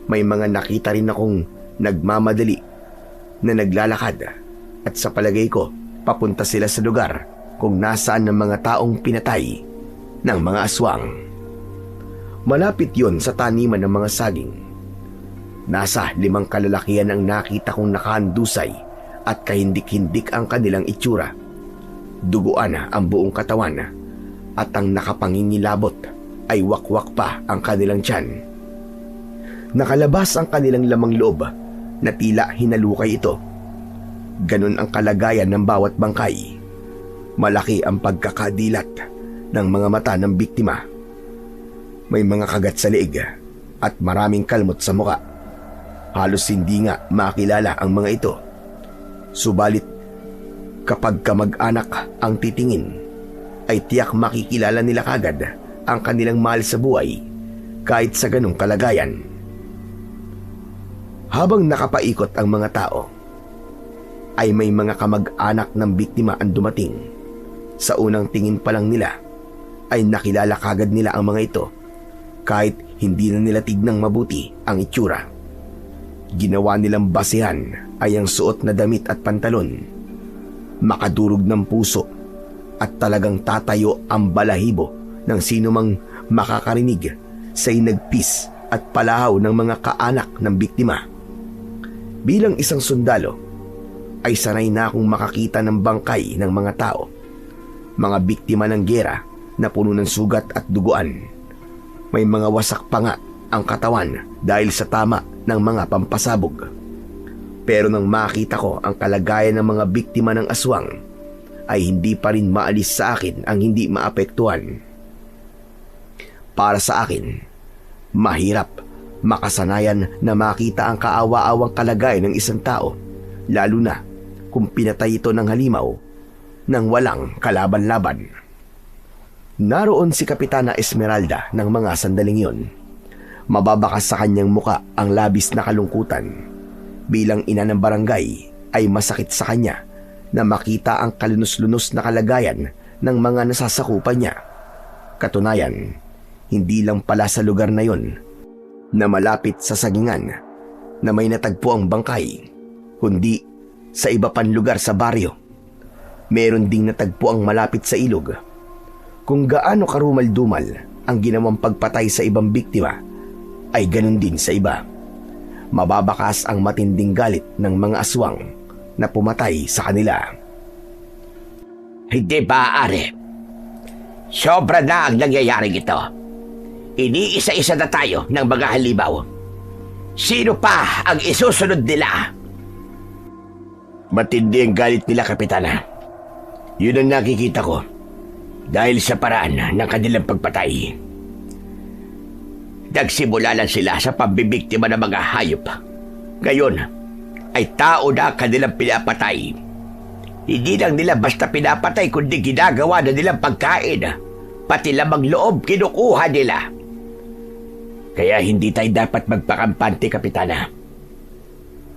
May mga nakita rin akong nagmamadali na naglalakad at sa palagay ko papunta sila sa lugar kung nasaan ng mga taong pinatay ng mga aswang. Malapit yon sa taniman ng mga saging. Nasa 5 kalalakihan ang nakita kong nakahandusay at kahindik-hindik ang kanilang itsura. Duguan ang buong katawan at ang nakapangingilabot ay wakwak pa ang kanilang tiyan. Nakalabas ang kanilang lamang loob na tila hinalukay ito. Ganun ang kalagayan ng bawat bangkay. Malaki ang pagkakadilat ng mga mata ng biktima. May mga kagat sa leeg at maraming kalmot sa muka. Halos hindi nga makilala ang mga ito. Subalit, kapag kamag-anak ang titingin, ay tiyak makikilala nila kagad ang kanilang mahal sa buhay kahit sa ganong kalagayan. Habang nakapaikot ang mga tao, ay may mga kamag-anak ng biktima ang dumating. Sa unang tingin pa lang nila, ay nakilala kagad nila ang mga ito kahit hindi na nila tignang mabuti ang itsura. Ginawa nilang basehan ay ang suot na damit at pantalon. Makadurog ng puso at talagang tatayo ang balahibo ng sino mang makakarinig sa hinagpis at palahaw ng mga kaanak ng biktima. Bilang isang sundalo, ay sanay na akong makakita ng bangkay ng mga tao, mga biktima ng giyera na puno ng sugat at duguan. May mga wasak pa nga ang katawan dahil sa tama ng mga pampasabog. Pero nang makita ko ang kalagayan ng mga biktima ng aswang, ay hindi pa rin maalis sa akin ang hindi maapektuhan. Para sa akin, mahirap makasanayan na makita ang kaawa-awang kalagayan ng isang tao, lalo na kung pinatay ito ng halimaw nang walang kalaban-laban. Naroon si Kapitana Esmeralda ng mga sandaling yon. Mababakas sa kanyang muka ang labis na kalungkutan. Bilang ina ng barangay ay masakit sa kanya na makita ang kalunos-lunos na kalagayan ng mga nasasakupan niya. Katunayan, hindi lang pala sa lugar na yon na malapit sa Sagingan na may natagpo ang bangkay, kundi sa iba pang lugar sa baryo. Meron ding natagpo ang malapit sa ilog. Kung gaano karumal-dumal ang ginawang pagpatay sa ibang biktima, ay ganun din sa iba. Mababakas ang matinding galit ng mga aswang na pumatay sa kanila. Hindi ba, Are? Sobra na ang nangyayaring ito. Iniisa-isa na tayo ng mga halimaw. Sino pa ang isusunod nila? Matindi ang galit nila, Kapitana. Yun ang nakikita ko dahil sa paraan ng kanilang pagpatay. Nagsimula lang sila sa pambibiktima ng mga hayop. Ngayon ay tao na kanilang pinapatay. Hindi lang nila basta pinapatay kundi ginagawa na nilang pagkain. Pati lamang loob kinukuha nila. Kaya hindi tayo dapat magpakampante, Kapitana.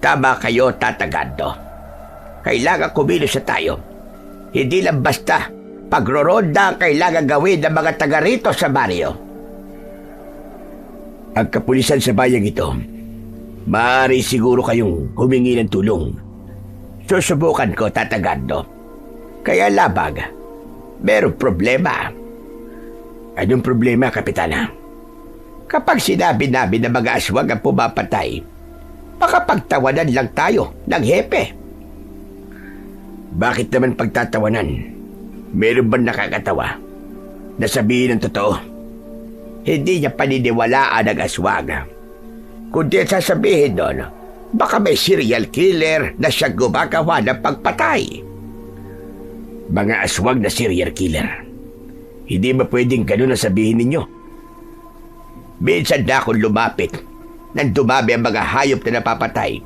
Tama kayo, Tatagando. Kailangan kumilos na tayo. Hindi lang basta pagroronda ang kailangan gawin ng mga taga rito sa baryo. Ang kapulisan sa bayang ito, maaari siguro kayong humingi ng tulong. Susubukan ko, Tatagando. Kaya labag, merong problema. Anong problema, Kapitana? Kapag sinabi namin na mga aswang ang pumapatay, makapagtawanan lang tayo ng hepe. Bakit naman pagtatawanan? Meron ba nakakatawa na sabihin ng totoo? Hindi niya paniniwalaan ang aswang. Kundi sasabihin doon, baka may serial killer na siya gumagawa ng pagpatay. Mga aswang na serial killer. Hindi ba pwedeng ganun ang sabihin ninyo? Minsan na akong lumapit nang dumami ang mga hayop na napapatay.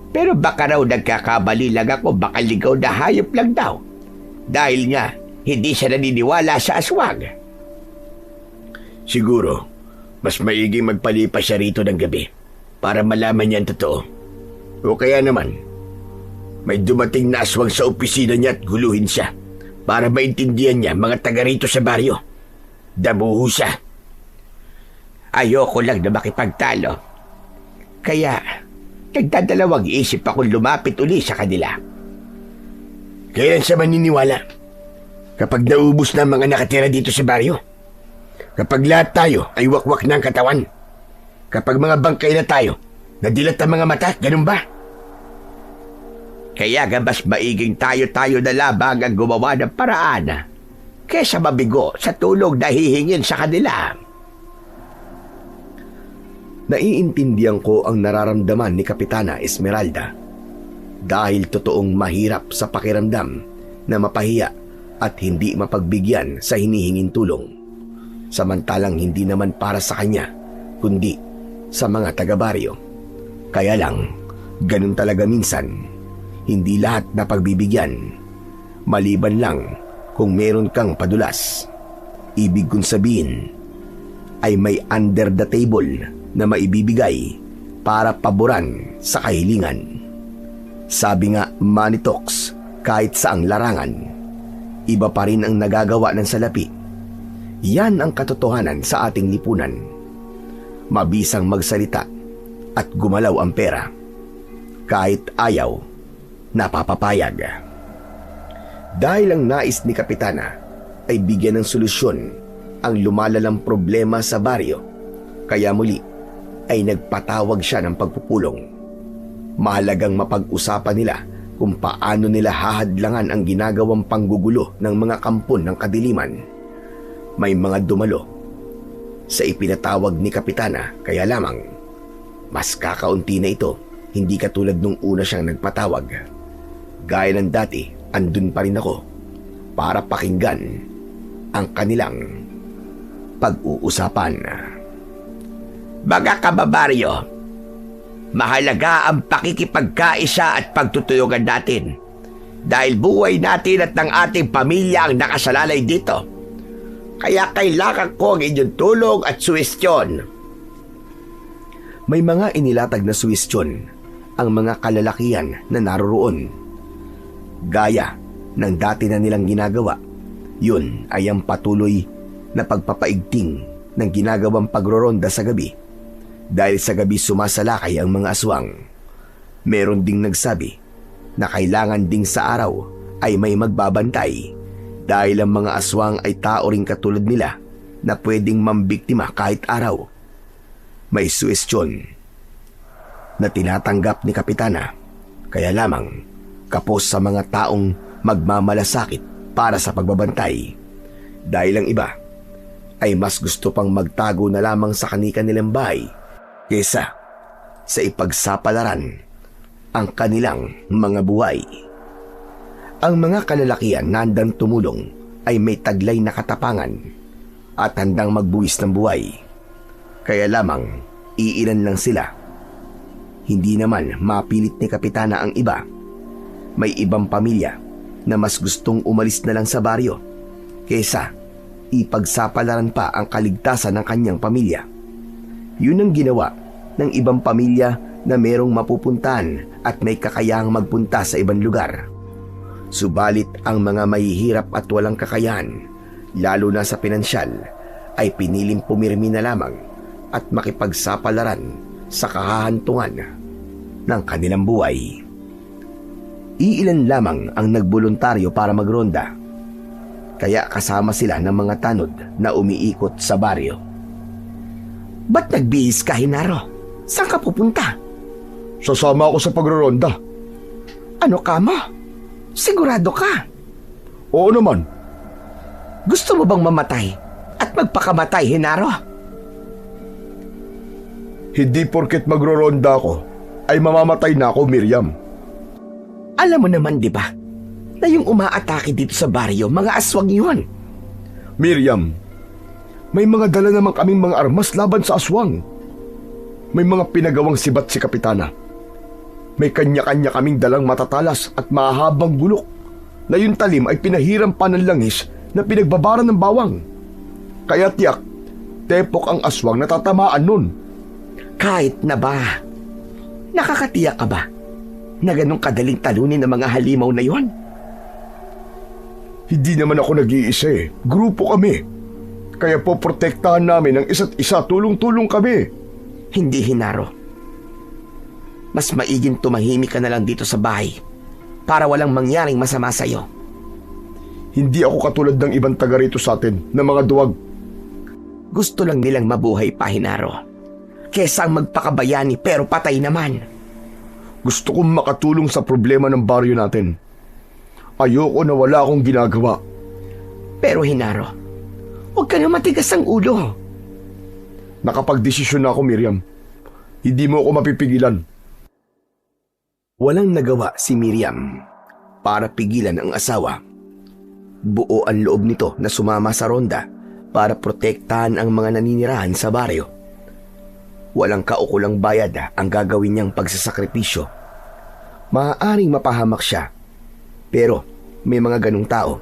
Pero baka raw nagkakamali lang ako, baka ligaw na hayop lang daw. Dahil nga, hindi siya naniniwala sa aswang. Siguro, mas maiging magpalipas siya rito ng gabi para malaman niya ang totoo. O kaya naman, may dumating na aswang sa opisina niya at guluhin siya para maintindihan niya mga taga rito sa baryo. Damuho siya. Ayoko lang na makipagtalo. Kaya, nagdadalawang isip akong lumapit uli sa kanila. Kailan siya maniniwala? Kapag naubos na ang mga nakatira dito sa baryo? Kapag lahat tayo ay wakwak ng katawan? Kapag mga bangkay na tayo, nadilat ang mga mata, ganun ba? Kaya mas maiging tayo-tayo na labang ang gumawa ng paraan kesa mabigo sa tulong na hihingin sa kanila. Naiintindihan ko ang nararamdaman ni Kapitana Esmeralda dahil totoong mahirap sa pakiramdam na mapahiya at hindi mapagbigyan sa hinihinging tulong. Samantalang hindi naman para sa kanya, kundi sa mga taga-baryo. Kaya lang, ganun talaga minsan, hindi lahat na pagbibigyan. Maliban lang kung meron kang padulas. Ibig kong sabihin ay may under the table na maibibigay para paboran sa kahilingan. Sabi nga, money talks kahit saang larangan. Iba pa rin ang nagagawa ng salapi. Yan ang katotohanan sa ating lipunan. Mabisang magsalita at gumalaw ang pera. Kahit ayaw, napapapayag. Dahil ang nais ni Kapitana ay bigyan ng solusyon ang lumalalang problema sa baryo, kaya muli ay nagpatawag siya ng pagpupulong. Mahalagang mapag-usapan nila kung paano nila hahadlangan ang ginagawang panggugulo ng mga kampon ng kadiliman. May mga dumalo sa ipinatawag ni Kapitana, kaya lamang mas kakaunti na ito Hindi katulad nung una siyang nagpatawag. Gaya ng dati, andun pa rin ako para pakinggan ang kanilang pag-uusapan. Mga kababaryo, mahalaga ang pakikipagkaisa at pagtutulungan natin dahil buhay natin at ng ating pamilya ang nakasalalay dito. Kaya kailangan ko ang inyong tulong at suwestyon. May mga inilatag na suwestyon ang mga kalalakihan na naroroon. Gaya ng dati na nilang ginagawa, yun ay ang patuloy na pagpapaigting ng ginagawang pagroronda sa gabi. Dahil sa gabi sumasalakay ang mga aswang. Meron ding nagsabi na kailangan ding sa araw ay may magbabantay dahil ang mga aswang ay tao ring katulad nila na pwedeng mambiktima kahit araw. May suwestyon na tinatanggap ni Kapitana, kaya lamang kapos sa mga taong magmamalasakit para sa pagbabantay. Dahil ang iba ay mas gusto pang magtago na lamang sa kani-kanilang bahay kesa sa ipagsapalaran ang kanilang mga buhay. Ang mga kalalakihan na handang tumulong ay may taglay na katapangan at handang magbuwis ng buhay. Kaya lamang iilan lang sila. Hindi naman mapilit ni Kapitana ang iba. May ibang pamilya na mas gustong umalis na lang sa baryo kesa ipagsapalaran pa ang kaligtasan ng kanyang pamilya. Yun ang ginawa ng ibang pamilya na merong mapupuntahan at may kakayahang magpunta sa ibang lugar. Subalit ang mga mahihirap at walang kakayahan, lalo na sa pinansyal, ay piniling pumirmi na lamang at makipagsapalaran sa kahahantungan ng kanilang buhay. Iilan lamang ang nagboluntaryo para magronda, kaya kasama sila ng mga tanod na umiikot sa baryo. Ba't nagbihis ka, Hinaro? Saan ka pupunta? Sasama ako sa pagroronda. Ano ka mo? Sigurado ka? Oo naman. Gusto mo bang mamatay at magpakamatay, Hinaro? Hindi porket magroronda ako ay mamamatay na ako, Miriam. Alam mo naman, di ba, na yung umaatake dito sa baryo, mga aswang yun. Miriam, may mga dala naman kaming mga armas laban sa aswang. May mga pinagawang sibat si Kapitana. May kanya-kanya kaming dalang matatalas at mahahabang bulok na yung talim ay pinahiram pa ng langis na pinagbabara ng bawang. Kaya tiyak, tepok ang aswang na tatamaan nun. Kahit na ba, nakakatiyak ka ba na ganun kadaling talunin ng mga halimaw na yon? Hindi naman ako nag-iisa eh. Grupo kami. Kaya po protektahan namin ang isa't isa, tulong-tulong kami. Hindi, Hinaro. Mas maiging tumahimik ka na lang dito sa bahay para walang mangyaring masama sa'yo. Hindi ako katulad ng ibang taga rito sa atin na mga duwag. Gusto lang nilang mabuhay pa, Hinaro, kesa ang magpakabayani pero patay naman. Gusto kong makatulong sa problema ng baryo natin. Ayoko na wala akong ginagawa. Pero Hinaro, huwag ka na matigas ang ulo. Nakapagdesisyon na ako, Miriam. Hindi mo ako mapipigilan. Walang nagawa si Miriam para pigilan ang asawa. Buo ang loob nito na sumama sa ronda para protektahan ang mga naninirahan sa baryo. Walang kaukulang bayad ang gagawin niyang pagsasakripisyo. Maaaring mapahamak siya, pero may mga ganong tao.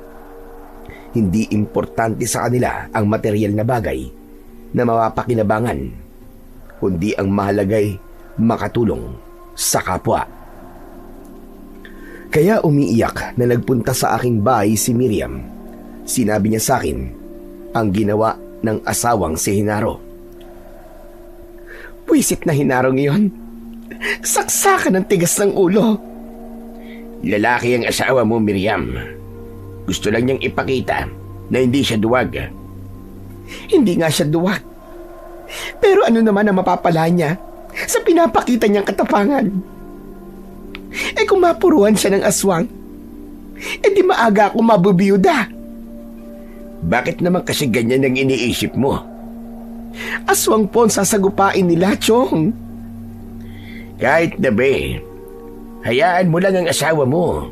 Hindi importante sa kanila ang material na bagay na mapapakinabangan, kundi ang mahalagay makatulong sa kapwa. Kaya umiiyak na nagpunta sa aking bahay si Miriam. Sinabi niya sa akin ang ginawa ng asawang si Hinaro. Pwisit na Hinarong iyon. Saksakan ng tigas ng ulo. Lalaki ang asawa mo, Miriam. Gusto lang niyang ipakita na hindi siya duwag. Hindi nga siya duwag. Pero ano naman ang mapapala niya sa pinapakita niyang katapangan? Kung mapuruhan siya ng aswang, di maaga ako mabubiyuda. Bakit naman kasi ganyan ang iniisip mo? Aswang po ang sasagupain nila, Chong. Kahit na ba, hayaan mo lang ang asawa mo.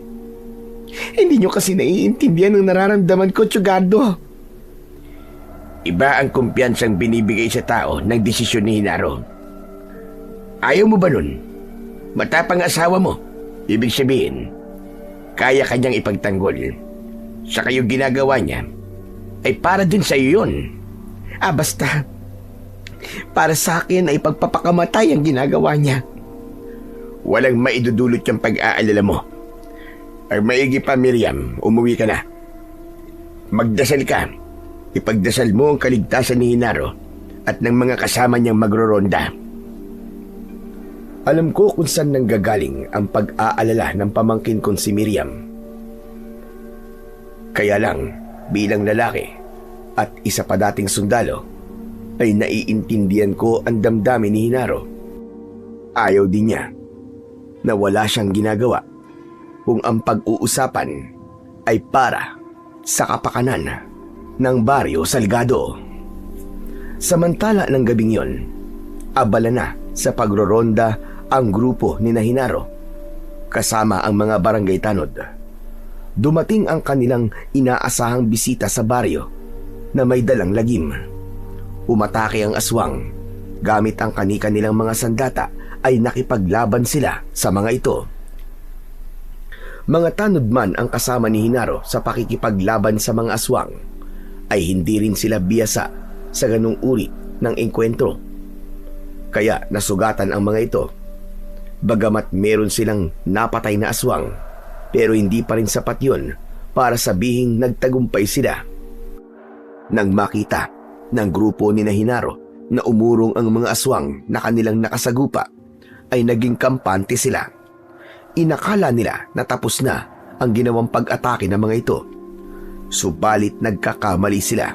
Hindi nyo kasi naiintindihan ang nararamdaman ko, Tsugardo. Iba ang kumpiyansang binibigay sa tao ng desisyon ni Hinaro. Ayaw mo ba nun? Matapang asawa mo. Ibig sabihin, kaya kanyang ipagtanggol. Sa kayong ginagawa niya, ay para din sa iyo yun. Basta, para sa akin ay pagpapakamatay ang ginagawa niya. Walang maidudulot yung pag-aalala mo. Ang maigi pa, Miriam, umuwi ka na. Magdasal ka. Ipagdasal mo ang kaligtasan ni Hinaro at ng mga kasama niyang magroronda. Alam ko kung saan nanggagaling ang pag-aalala ng pamangkin kong si Miriam. Kaya lang, bilang lalaki at isa pa dating sundalo, ay naiintindihan ko ang damdamin ni Hinaro. Ayaw din niya na wala siyang ginagawa kung ang pag-uusapan ay para sa kapakanan ng Baryo Salgado. Samantala ng gabing yon, abala na sa pagroronda ang grupo ni Hinaro kasama ang mga barangay tanod. Dumating ang kanilang inaasahang bisita sa baryo na may dalang lagim. Umatake ang aswang. Gamit ang kani-kanilang mga sandata ay nakipaglaban sila sa mga ito. Mga tanod man ang kasama ni Hinaro sa pakikipaglaban sa mga aswang, ay hindi rin sila biyasa sa ganung uri ng engkwentro. Kaya nasugatan ang mga ito. Bagamat meron silang napatay na aswang, pero hindi pa rin sapat yun para sabihing nagtagumpay sila. Nang makita ng grupo ni Hinaro na umurong ang mga aswang na kanilang nakasagupa, ay naging kampante sila. Inakala nila na tapos na ang ginawang pag-atake ng mga ito. Subalit nagkakamali sila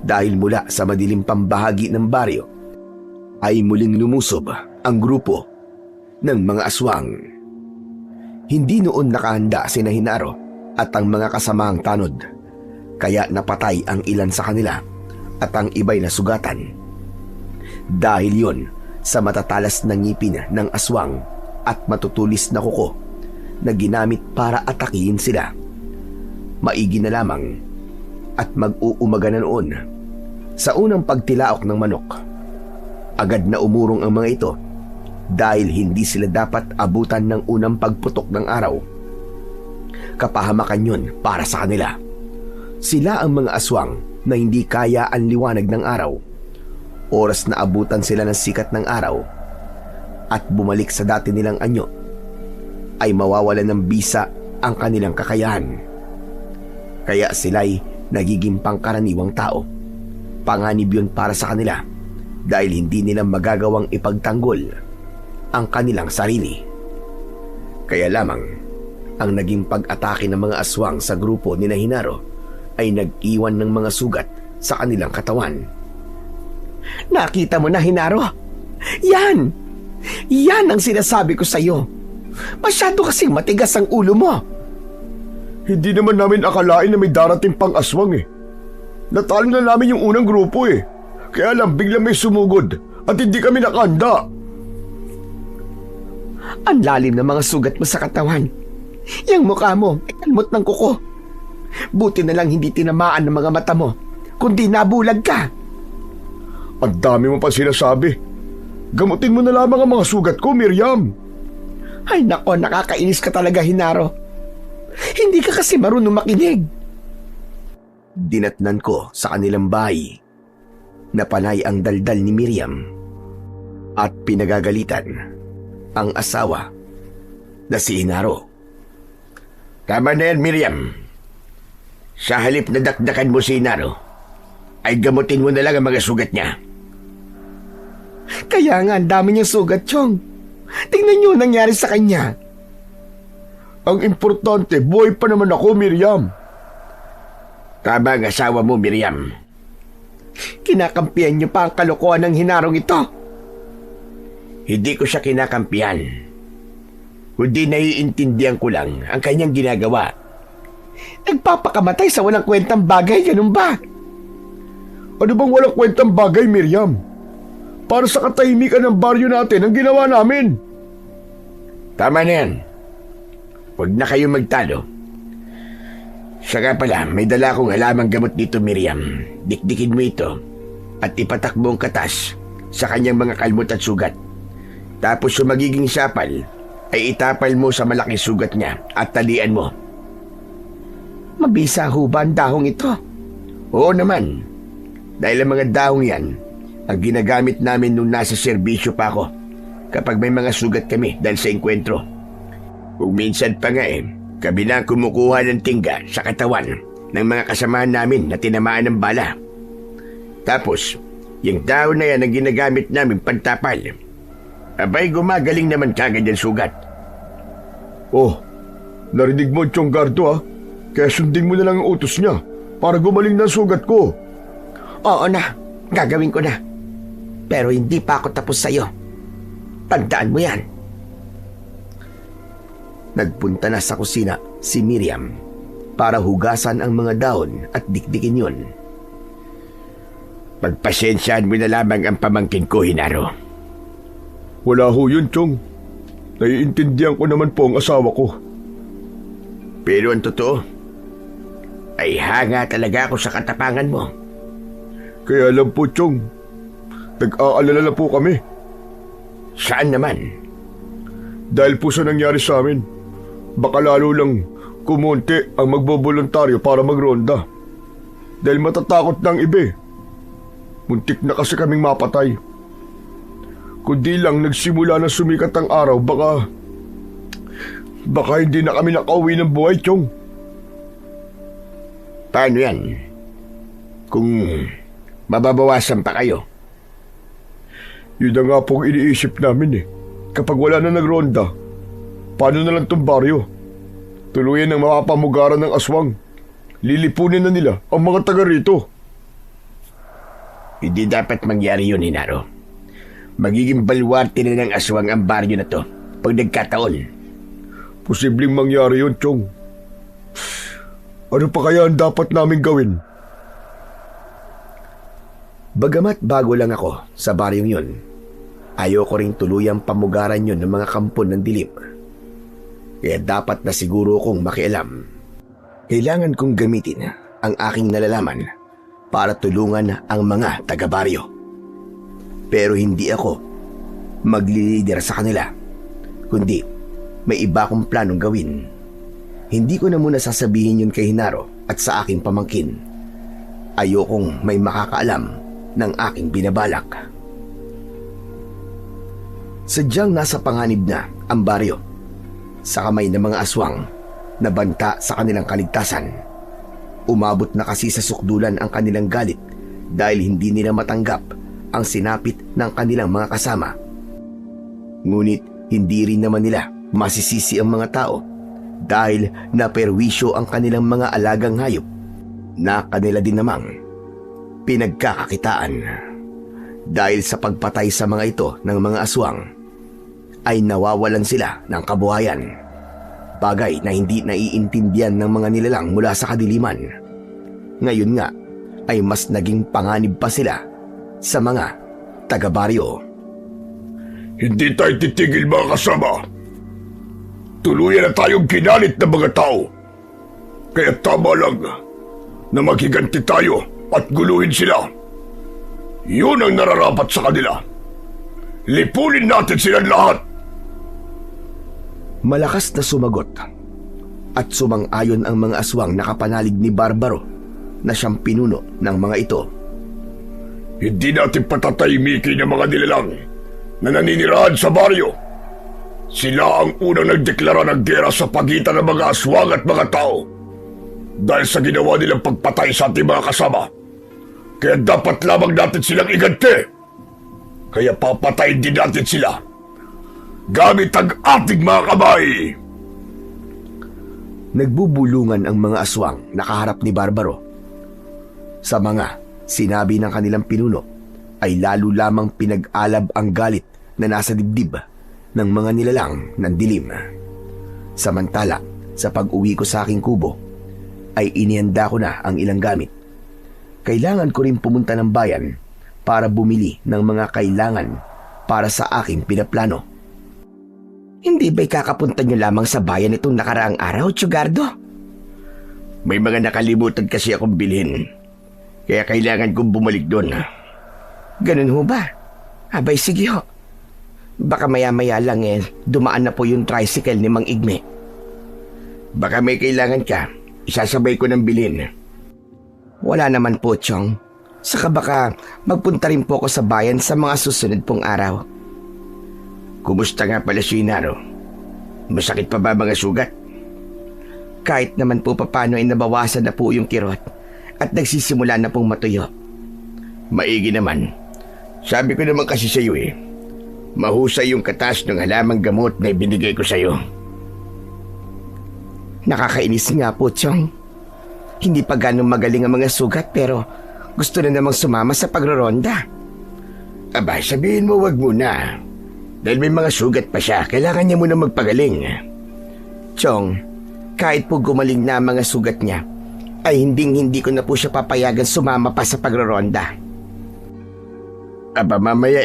dahil mula sa madilim pambahagi ng baryo ay muling lumusob ang grupo ng mga aswang. Hindi noon nakahanda si Hinaro at ang mga kasamaang tanod, kaya napatay ang ilan sa kanila at ang iba'y nasugatan. Dahil yon sa matatalas na ngipin ng aswang at matutulis na kuko na ginamit para atakihin sila. Maigi na lamang at mag-uumaga na noon. Sa unang pagtilaok ng manok, agad na umurong ang mga ito dahil hindi sila dapat abutan ng unang pagputok ng araw. Kapahamakan yun para sa kanila. Sila ang mga aswang na hindi kaya ang liwanag ng araw. Oras na abutan sila ng sikat ng araw at bumalik sa dati nilang anyo, ay mawawalan ng bisa ang kanilang kakayahan. Kaya sila'y nagiging pangkaraniwang tao. Panganib yun para sa kanila dahil hindi nila magagawang ipagtanggol ang kanilang sarili. Kaya lamang ang naging pag-atake ng mga aswang sa grupo ni Hinaro ay nag-iwan ng mga sugat sa kanilang katawan. Nakita mo na, Hinaro? Yan! Yan ang sinasabi ko sa'yo. Masyado kasing matigas ang ulo mo. Hindi naman namin akalain na may darating pang aswang eh. Natalo na namin yung unang grupo eh. Kaya lang biglang may sumugod at hindi kami nakahanda. Ang lalim ng mga sugat mo sa katawan. Yang mukha mo ay kalmot ng kuko. Buti na lang hindi tinamaan ng mga mata mo, kundi nabulag ka. Ang dami mo pa sinasabi. Gamutin mo na lamang ang mga sugat ko, Miriam. Ay nako, nakakainis ka talaga, Hinaro. Hindi ka kasi marunong makinig. Dinatnan ko sa kanilang bahay na panay ang daldal ni Miriam at pinagagalitan ang asawa na si Hinaro. Tama na yan, Miriam. Sa halip na dakdakan mo si Hinaro, ay gamutin mo na lang ang mga sugat niya. Kaya nga, ang dami niyang sugat, Chong. Tingnan niyo ang nangyari sa kanya. Ang importante, buhay pa naman ako, Miriam. Tama ang asawa mo, Miriam. Kinakampihan niyo pa ang kalokohan ng Hinarong ito. Hindi ko siya kinakampihan. Kundi naiintindihan ko lang ang kanyang ginagawa. Nagpapakamatay sa walang kwentang bagay, ganun ba? Ano bang walang kwentang bagay, Miriam? Para sa katahimikan ng baryo natin ang ginawa namin. Tama na yan. Huwag na kayo magtalo. Saka pala, may dala akong halamang gamot dito, Miriam. Dikdikin mo ito at ipatak mo ang katas sa kanyang mga kalmot at sugat. Tapos yung magiging sapal ay itapal mo sa malaking sugat niya at talian mo. Mabisa ho ba ang dahong ito? Oo naman. Dahil ang mga dahong yan ang ginagamit namin nung nasa serbisyo pa ako kapag may mga sugat kami dahil sa engkwentro. Kung minsan pa nga kami na kumukuha ng tingga sa katawan ng mga kasamahan namin na tinamaan ng bala. Tapos, yung dahon na yan ang ginagamit namin pantapal. Abay, gumagaling naman kagad yung sugat. Oh, narinig mo, Chong Gardo Kaya sundin mo na lang ang utos niya para gumaling na ang sugat ko. Oo na, gagawin ko na. Pero hindi pa ako tapos sa'yo. Tandaan mo yan. Nagpunta na sa kusina si Miriam para hugasan ang mga dahon at dikdikin yun. Pagpasensyaan mo na lamang ang pamangkin ko, Hinaro. Wala ho yun, Chong. Naiintindihan ko naman po ang asawa ko. Pero ang totoo, ay hanga talaga ako sa katapangan mo. Kaya lang po, Chong. Nag-aalala na po kami. Saan naman? Dahil po sa nangyari sa amin, baka lalo lang kumonti ang magboboluntaryo para magronda. Dahil matatakot ng iba. Muntik na kasi kaming mapatay. Kundi lang nagsimula na sumikat ang araw, baka hindi na kami nakauwi ng buhay, Chong. Paano yan? Kung mababawasan pa kayo? Yun na nga pong iniisip namin Kapag wala na nagronda, paano na lang tong baryo? Tuluyan ng mapapamugaran ng aswang. Lilipunin na nila ang mga taga rito. Hindi dapat mangyari yun, Hinaro. Magiging balwarte na ng aswang ang baryo na to pag nagkataon. Posibleng mangyari yun, Chong. Ano pa kaya ang dapat namin gawin? Bagamat bago lang ako sa baryong yun, ayoko ring tuluyang pamugaran yun ng mga kampon ng dilim. Kaya dapat na siguro kong makialam. Kailangan kong gamitin ang aking nalalaman para tulungan ang mga taga-baryo. Pero hindi ako maglilider sa kanila, kundi may iba akong planong gawin. Hindi ko na muna sasabihin yun kay Hinaro at sa aking pamangkin. Ayokong may makakaalam ng aking binabalak. Sadyang nasa panganib na ang baryo sa kamay ng mga aswang na banta sa kanilang kaligtasan. Umabot na kasi sa sukdulan ang kanilang galit dahil hindi nila matanggap ang sinapit ng kanilang mga kasama. Ngunit hindi rin naman nila masisisi ang mga tao dahil naperwisyo ang kanilang mga alagang hayop na kanila din namang pinagkakakitaan. Dahil sa pagpatay sa mga ito ng mga aswang, ay nawawalan sila ng kabuhayan. Bagay na hindi naiintindihan ng mga nilalang mula sa kadiliman. Ngayon nga ay mas naging panganib pa sila sa mga taga-baryo. Hindi tayo titigil, mga kasama. Tuluyan na tayong kinalit ng mga tao. Kaya tama lang na maghiganti tayo at guluhin sila. Yun ang nararapat sa kanila. Lipunin natin silang lahat. Malakas na sumagot at sumang-ayon ang mga aswang na kapanalig ni Barbaro na siyang pinuno ng mga ito. Hindi natin patatahimikin ang mga nilalang na naninirahan sa baryo. Sila ang unang nagdeklara ng gera sa pagitan ng mga aswang at mga tao dahil sa ginawa nilang pagpatay sa ating mga kasama. Kaya dapat lamang natin silang iganti. Kaya papatayin din natin sila gamit ang ating mga kamay. Nagbubulungan ang mga aswang nakaharap ni Barbaro. Sa mga sinabi ng kanilang pinuno ay lalo lamang pinag-alab ang galit na nasa dibdib ng mga nilalang ng dilim. Samantala, sa pag-uwi ko sa aking kubo, ay inihanda ko na ang ilang gamit. Kailangan ko rin pumunta ng bayan para bumili ng mga kailangan para sa aking pinaplano. Hindi ba'y kakapunta nyo lamang sa bayan itong nakaraang araw, Tsugardo? May mga nakalimutan kasi akong bilhin. Kaya kailangan kong bumalik doon. Ganun ho ba? Abay, sige ho. Baka maya-maya lang dumaan na po yung tricycle ni Mang Igme. Baka may kailangan ka, isasabay ko ng bilhin. Wala naman po, Chong. Saka baka magpunta rin po ako sa bayan sa mga susunod pong araw. Kumusta nga pala si Inaro? Masakit pa ba mga sugat? Kahit naman po papano ay nabawasan na po yung kirot at nagsisimula na pong matuyo. Maigi naman. Sabi ko naman kasi sa iyo mahusay yung katas ng halamang gamot na ibinigay ko sa iyo. Nakakainis nga po, Chong. Hindi pa ganong magaling ang mga sugat pero gusto na namang sumama sa pagroronda. Aba, sabihin mo wag muna. Dahil may mga sugat pa siya, kailangan niya muna magpagaling. Chong, kahit po gumaling na ang mga sugat niya, ay hindi ko na po siya papayagan sumama pa sa pagroronda. Aba, mamaya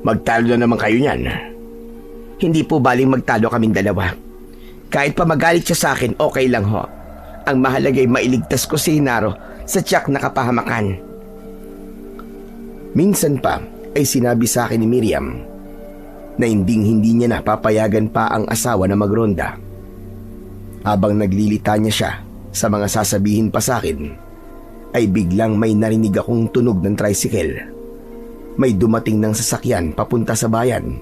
magtalo na naman kayo niyan. Hindi po baling magtalo kaming dalawa. Kahit pa magalit siya sa akin, okay lang ho. Ang mahalaga ay mailigtas ko si Hinaro sa tiyak na kapahamakan. Minsan pa ay sinabi sa akin ni Miriam na hindi niya na papayagan pa ang asawa na magronda. Habang naglilitanya siya sa mga sasabihin pa sa akin, ay biglang may narinig akong tunog ng tricycle. May dumating ng sasakyan papunta sa bayan,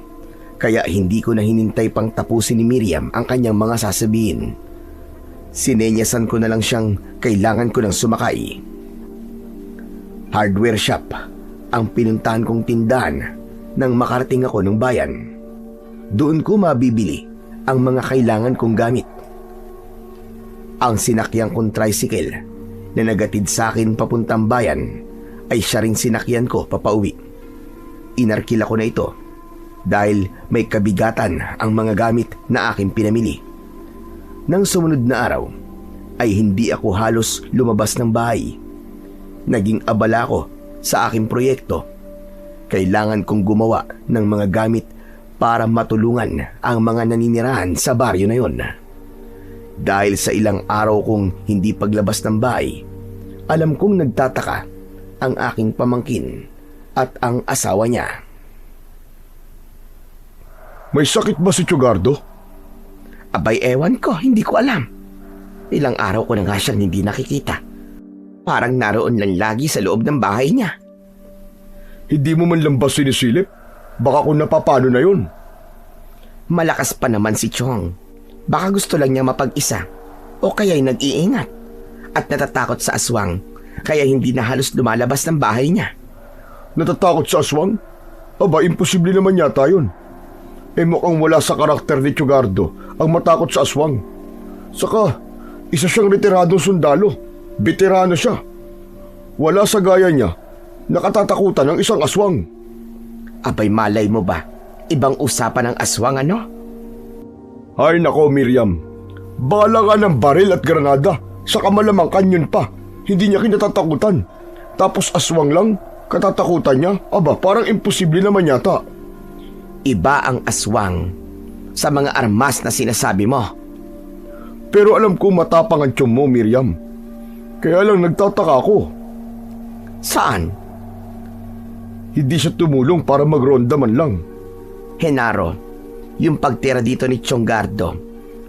kaya hindi ko na hinintay pang tapusin ni Miriam ang kanyang mga sasabihin. Sinenyasan ko na lang siyang kailangan ko ng sumakay. Hardware shop ang pinuntahan kong tindahan nang makarating ako ng bayan. Doon ko mabibili ang mga kailangan kong gamit. Ang sinakyan kong tricycle na nagatid sa akin papuntang bayan ay siya ring sinakyan ko papauwi. Inarkila ko na ito dahil may kabigatan ang mga gamit na aking pinamili. Nang sumunod na araw ay hindi ako halos lumabas ng bahay. Naging abala ko sa aking proyekto. Kailangan kong gumawa ng mga gamit para matulungan ang mga naninirahan sa baryo na yon. Dahil sa ilang araw kong hindi paglabas ng bahay, alam kong nagtataka ang aking pamangkin at ang asawa niya. May sakit ba si Tsugardo? Abay, ewan ko, hindi ko alam. Ilang araw ko na nga siyang hindi nakikita. Parang naroon lang lagi sa loob ng bahay niya. Hindi mo man lang ba sinisilip? Baka kung napapano na yun. Malakas pa naman si Chong. Baka gusto lang niya mapag-isa o kaya'y nag-iingat at natatakot sa aswang kaya hindi na halos lumalabas ng bahay niya. Natatakot sa aswang? Aba, imposible naman yata yun. Mukhang wala sa karakter ni Tsugardo ang matakot sa aswang. Saka, isa siyang retiradong sundalo. Veterano siya. Wala sa gaya niya nakatatakutan ng isang aswang. Abay, malay mo ba? Ibang usapan ng aswang, ano? Ay nako, Miriam. Bala nga ng baril at granada. Saka malamang kanyon pa. Hindi niya kinatatakutan. Tapos aswang lang, katatakutan niya. Aba, parang imposible naman yata. Iba ang aswang sa mga armas na sinasabi mo. Pero alam ko matapang ang tiyong mo, Miriam. Kaya lang nagtataka ako. Saan? Hindi siya tumulong para magronda man lang. Henaro, yung pagtira dito ni Tsugardo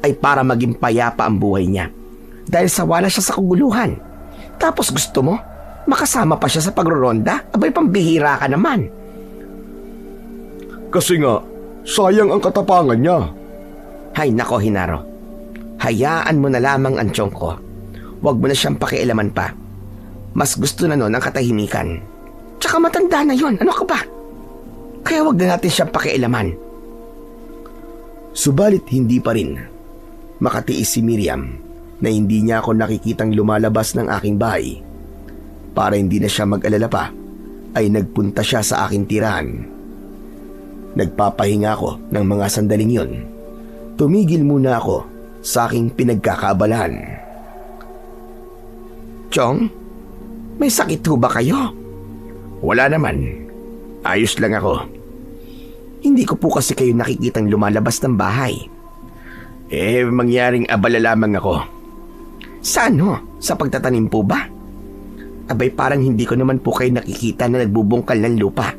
ay para maging payapa ang buhay niya. Dahil sawala siya sa kaguluhan. Tapos gusto mo, makasama pa siya sa pagroronda? Abay, pambihira ka naman. Kasi nga, sayang ang katapangan niya. Hay nako, Hinaro. Hayaan mo na lamang ang tiyong ko. Huwag mo na siyang pakialaman pa. Mas gusto na nun ang katahimikan. Tsaka matanda na yon, ano ka ba? Kaya huwag na natin siyang pakialaman. Subalit hindi pa rin makatiis si Miriam na hindi niya ako nakikitang lumalabas ng aking bahay. Para hindi na siya mag-alala pa, ay nagpunta siya sa aking tirahan. Nagpapahinga ako ng mga sandaling yon. Tumigil muna ako sa aking pinagkakaabalahan. Chong, may sakit ho ba kayo? Wala naman. Ayos lang ako. Hindi ko po kasi kayo nakikitang lumalabas ng bahay. Mangyaring abala lamang ako. Sa ano? Sa pagtatanim po ba? Abay, parang hindi ko naman po kayo nakikita na nagbubungkal ng lupa.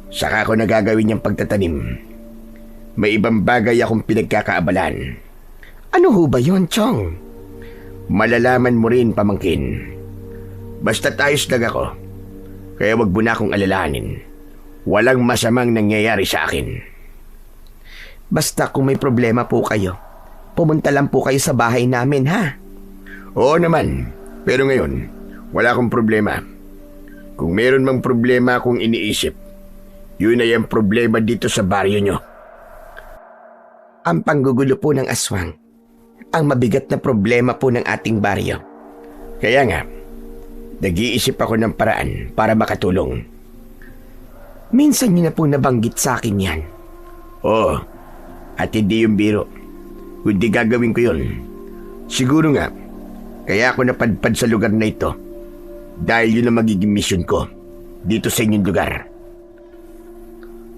Saka ako nagagawin niyang pagtatanim. May ibang bagay akong pinagkakaabalan. Ano ho ba yun, Chong? Malalaman mo rin, pamangkin. Basta't ayos lang ako. Kaya wag mo na akong alalahanin. Walang masamang nangyayari sa akin. Basta kung may problema po kayo, pumunta lang po kayo sa bahay namin, ha? Oo naman. Pero ngayon, wala akong problema. Kung meron mang problema akong iniisip, yun ay ang problema dito sa baryo nyo. Ang panggugulo po ng aswang, ang mabigat na problema po ng ating baryo. Kaya nga, nag-iisip ako ng paraan para makatulong. Minsan niyo na po nabanggit sa akin yan. Oo, at hindi yung biro. Kundi gagawin ko yun. Siguro nga, kaya ako napadpad sa lugar na ito. Dahil yun ang magiging mission ko dito sa inyong lugar.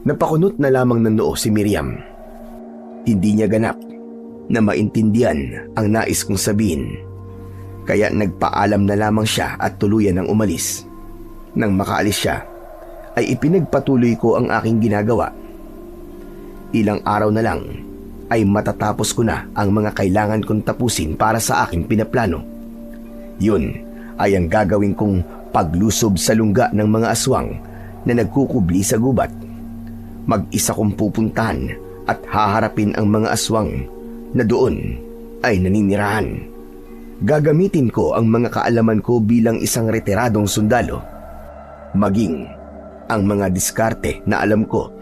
Napakunot na lamang ng noo si Miriam. Hindi niya ganap na maintindihan ang nais kong sabihin. Kaya nagpaalam na lamang siya at tuluyan ang umalis. Nang makaalis siya, ay ipinagpatuloy ko ang aking ginagawa. Ilang araw na lang ay matatapos ko na ang mga kailangan kong tapusin para sa aking pinaplano. Yun ay ang gagawin kong paglusob sa lungga ng mga aswang na nagkukubli sa gubat. Mag-isa kong pupuntahan at haharapin ang mga aswang na doon ay naninirahan. Gagamitin ko ang mga kaalaman ko bilang isang retiradong sundalo, maging ang mga diskarte na alam ko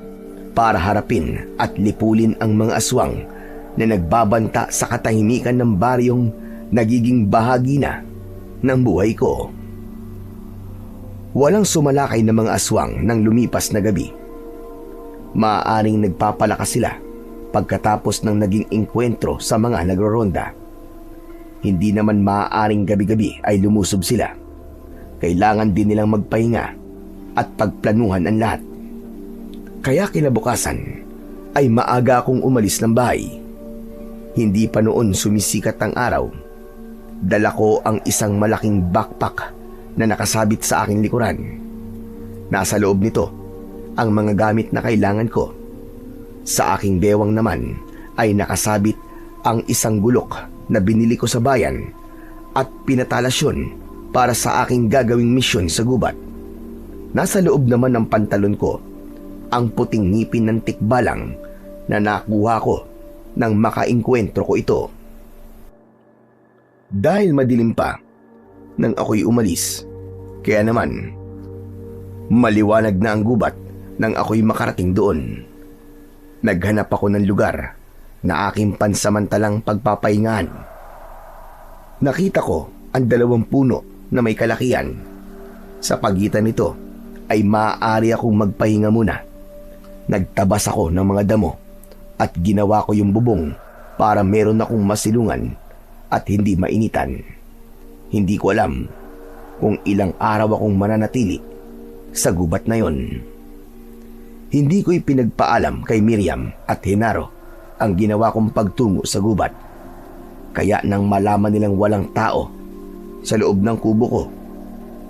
para harapin at lipulin ang mga aswang na nagbabanta sa katahimikan ng baryong nagiging bahagi na ng buhay ko. Walang sumalakay na mga aswang nang lumipas na gabi. Maaaring nagpapalakas sila pagkatapos ng naging engkwentro sa mga nagroronda. Hindi naman maaaring gabi-gabi ay lumusob sila. Kailangan din nilang magpahinga at pagplanuhan ang lahat. Kaya kinabukasan ay maaga akong umalis ng bahay. Hindi pa noon sumisikat ang araw. Dala ko ang isang malaking backpack na nakasabit sa aking likuran. Nasa loob nito ang mga gamit na kailangan ko. Sa aking bewang naman ay nakasabit ang isang gulok na binili ko sa bayan at pinatalasyon para sa aking gagawing misyon sa gubat. Nasa loob naman ng pantalon ko ang puting ngipin ng tikbalang na nakuha ko nang makaengkwentro ko ito. Dahil madilim pa nang ako'y umalis, kaya naman maliwanag na ang gubat nang ako'y makarating doon. Naghanap ako ng lugar na aking pansamantalang pagpapahingahan. Nakita ko ang 2 puno na may kalakihan. Sa pagitan nito ay maaari akong magpahinga muna. Nagtabas ako ng mga damo at ginawa ko yung bubong para meron akong masilungan at hindi mainitan. Hindi ko alam kung ilang araw akong mananatili sa gubat na yon. Hindi ko ipinagpaalam kay Miriam at Henaro ang ginawa kong pagtungo sa gubat. Kaya nang malaman nilang walang tao sa loob ng kubo ko,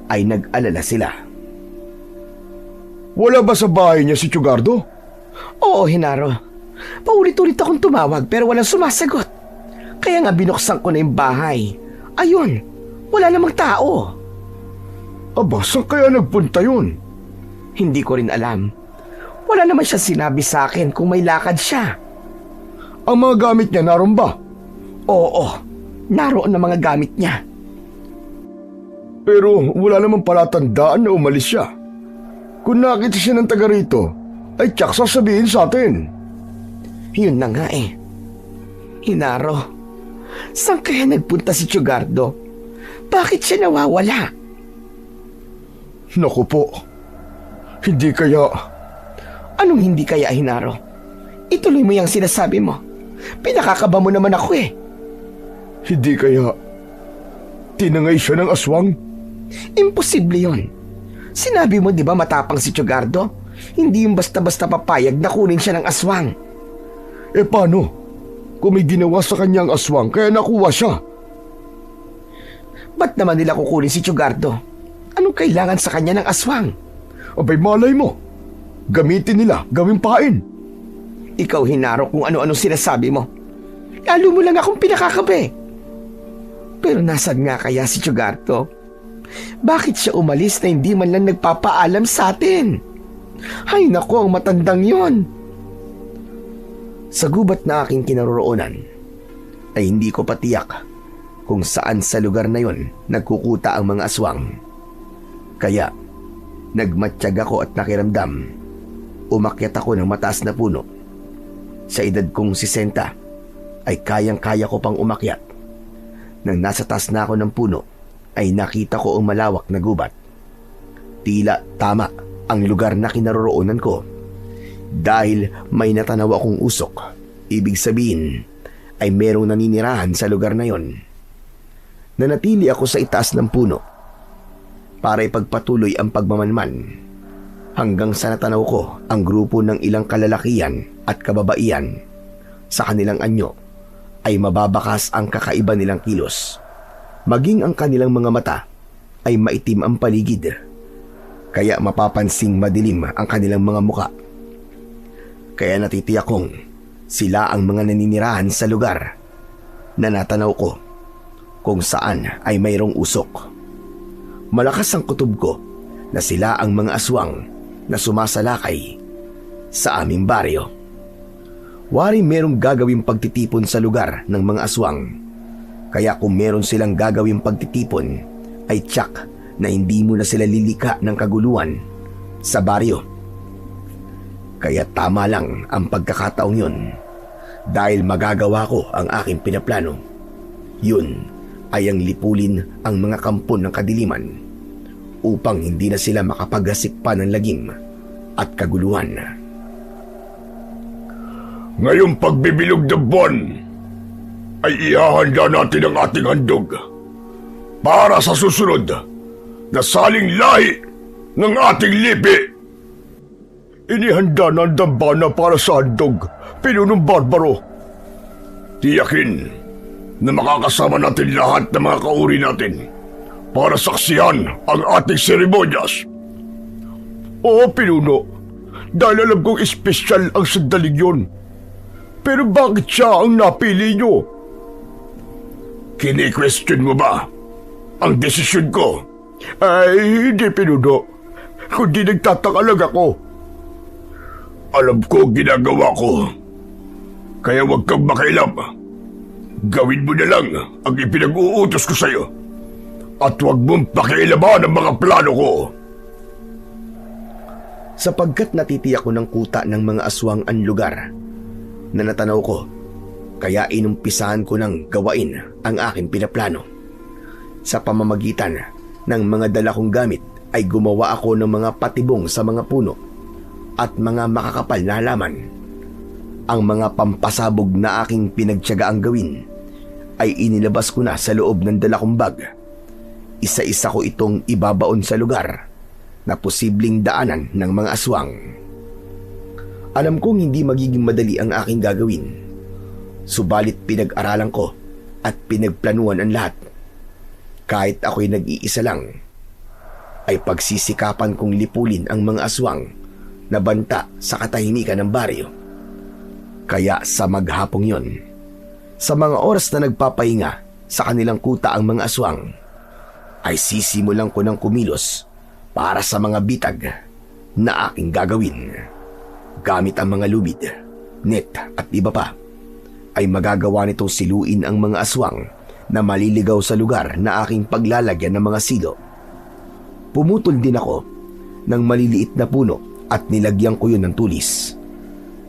ay nag-alala sila. Wala ba sa bahay niya si Tsugardo? Oo, Henaro. Paulit-ulit akong tumawag pero walang sumasagot. Kaya nga binuksan ko na yung bahay. Ayun, wala namang tao. Aba, saan kaya nagpunta yun? Hindi ko rin alam. Wala naman siya sinabi sa akin kung may lakad siya. Ang mga gamit niya naroon ba? Oo, naroon ang mga gamit niya. Pero wala namang palatandaan na umalis siya. Kung nakita siya ng taga rito, ay tiyak sasabihin sa atin. Yun na nga eh. Hinaro, saan kaya nagpunta si Tsugardo? Bakit siya nawawala? Naku po, hindi kaya... Anong hindi kaya, Hinaro? Ituloy mo yung sinasabi mo. Pinakakaba mo naman ako eh. Hindi kaya... tinangay siya ng aswang? Imposible yon. Sinabi mo di ba matapang si Tsugardo? Hindi yung basta-basta papayag na kunin siya ng aswang. Eh paano? Kung may ginawa sa kanya ang aswang kaya nakuha siya. Ba't naman nila kukunin si Tsugardo? Anong kailangan sa kanya ng aswang? Abay malay mo. Gamitin nila, gawing pain. Ikaw, Hinaro, kung ano-ano sinasabi mo. Lalo mo lang akong pinakakabe. Pero nasan nga kaya si Tsugardo? Bakit siya umalis na hindi man lang nagpapaalam sa atin? Ay nako, ang matandang yon. Sa gubat na aking kinaroroonan ay hindi ko patiyak kung saan sa lugar na yon nagkukuta ang mga aswang. Kaya nagmatsyag ako at nakiramdam. Umakyat ako ng mataas na puno. Sa edad kong 60 ay kayang-kaya ko pang umakyat. Nang nasa taas na ako ng puno ay nakita ko ang malawak na gubat. Tila tama ang lugar na kinaroroonan ko. Dahil may natanaw akong usok, ibig sabihin ay merong naninirahan sa lugar na yon. Nanatili ako sa itaas ng puno para ipagpatuloy ang pagmamanman hanggang sa natanaw ko ang grupo ng ilang kalalakihan at kababaihan. Sa kanilang anyo ay mababakas ang kakaiba nilang kilos. Maging ang kanilang mga mata ay maitim ang paligid. Kaya mapapansing madilim ang kanilang mga muka. Kaya natitiyak kong sila ang mga naninirahan sa lugar na natanaw ko kung saan ay mayroong usok. Malakas ang kutob ko na sila ang mga aswang na sumasalakay sa aming baryo. Wari merong gagawing pagtitipon sa lugar ng mga aswang. Kaya kung meron silang gagawing pagtitipon ay tiyak na hindi mo na sila lilika ng kaguluhan sa baryo. Kaya tama lang ang pagkakataong yun dahil magagawa ko ang aking pinaplano. Yun ay ang lipulin ang mga kampon ng kadiliman upang hindi na sila makapaghasik pa ng lagim at kaguluhan. Ngayong pagbibilog ng buwan ay ihahanda natin ang ating handog para sa susunod na saling lahi ng ating lipi. Inihanda ng dambana para sa handog, Pinunong Barbaro. Tiyakin na makakasama natin lahat ng mga kauri natin para saksihan ang ating seremonyas. Oo, Pinuno, dahil alam kong espesyal ang sandaling yun. Pero bakit siya ang napili nyo? Kini-question mo ba ang desisyon ko? Ay, hindi, Pinuno. Kundi nagtataka lang ako. Alam ko ginagawa ko. Kaya huwag kang makialam. Gawin mo na lang ang ipinag-uutos ko sa'yo. At huwag mong pakialaman ang mga plano ko. Sapagkat natitiyak ko ng kuta ng mga aswang ang lugar na natanaw ko, kaya inumpisahan ko ng gawain ang aking pinaplano. Sa pamamagitan ng mga dala kong gamit ay gumawa ako ng mga patibong sa mga puno at mga makakapal na halaman. Ang mga pampasabog na aking pinagtiyagaang gawin ay inilabas ko na sa loob ng dala kong bag. Isa-isa ko itong ibabaon sa lugar na posibleng daanan ng mga aswang. Alam kong hindi magiging madali ang aking gagawin. Subalit pinag-aralan ko at pinagplanuhan ang lahat. Kahit ako'y nag-iisa lang, ay pagsisikapan kong lipulin ang mga aswang na banta sa katahimikan ng baryo. Kaya sa maghapong yon, sa mga oras na nagpapahinga sa kanilang kuta ang mga aswang, ay sisimulan ko ng kumilos para sa mga bitag na aking gagawin. Gamit ang mga lubid, net at iba pa, ay magagawa nitong siluin ang mga aswang na maliligaw sa lugar na aking paglalagyan ng mga silo. Pumutol din ako ng maliliit na puno at nilagyan ko yun ng tulis.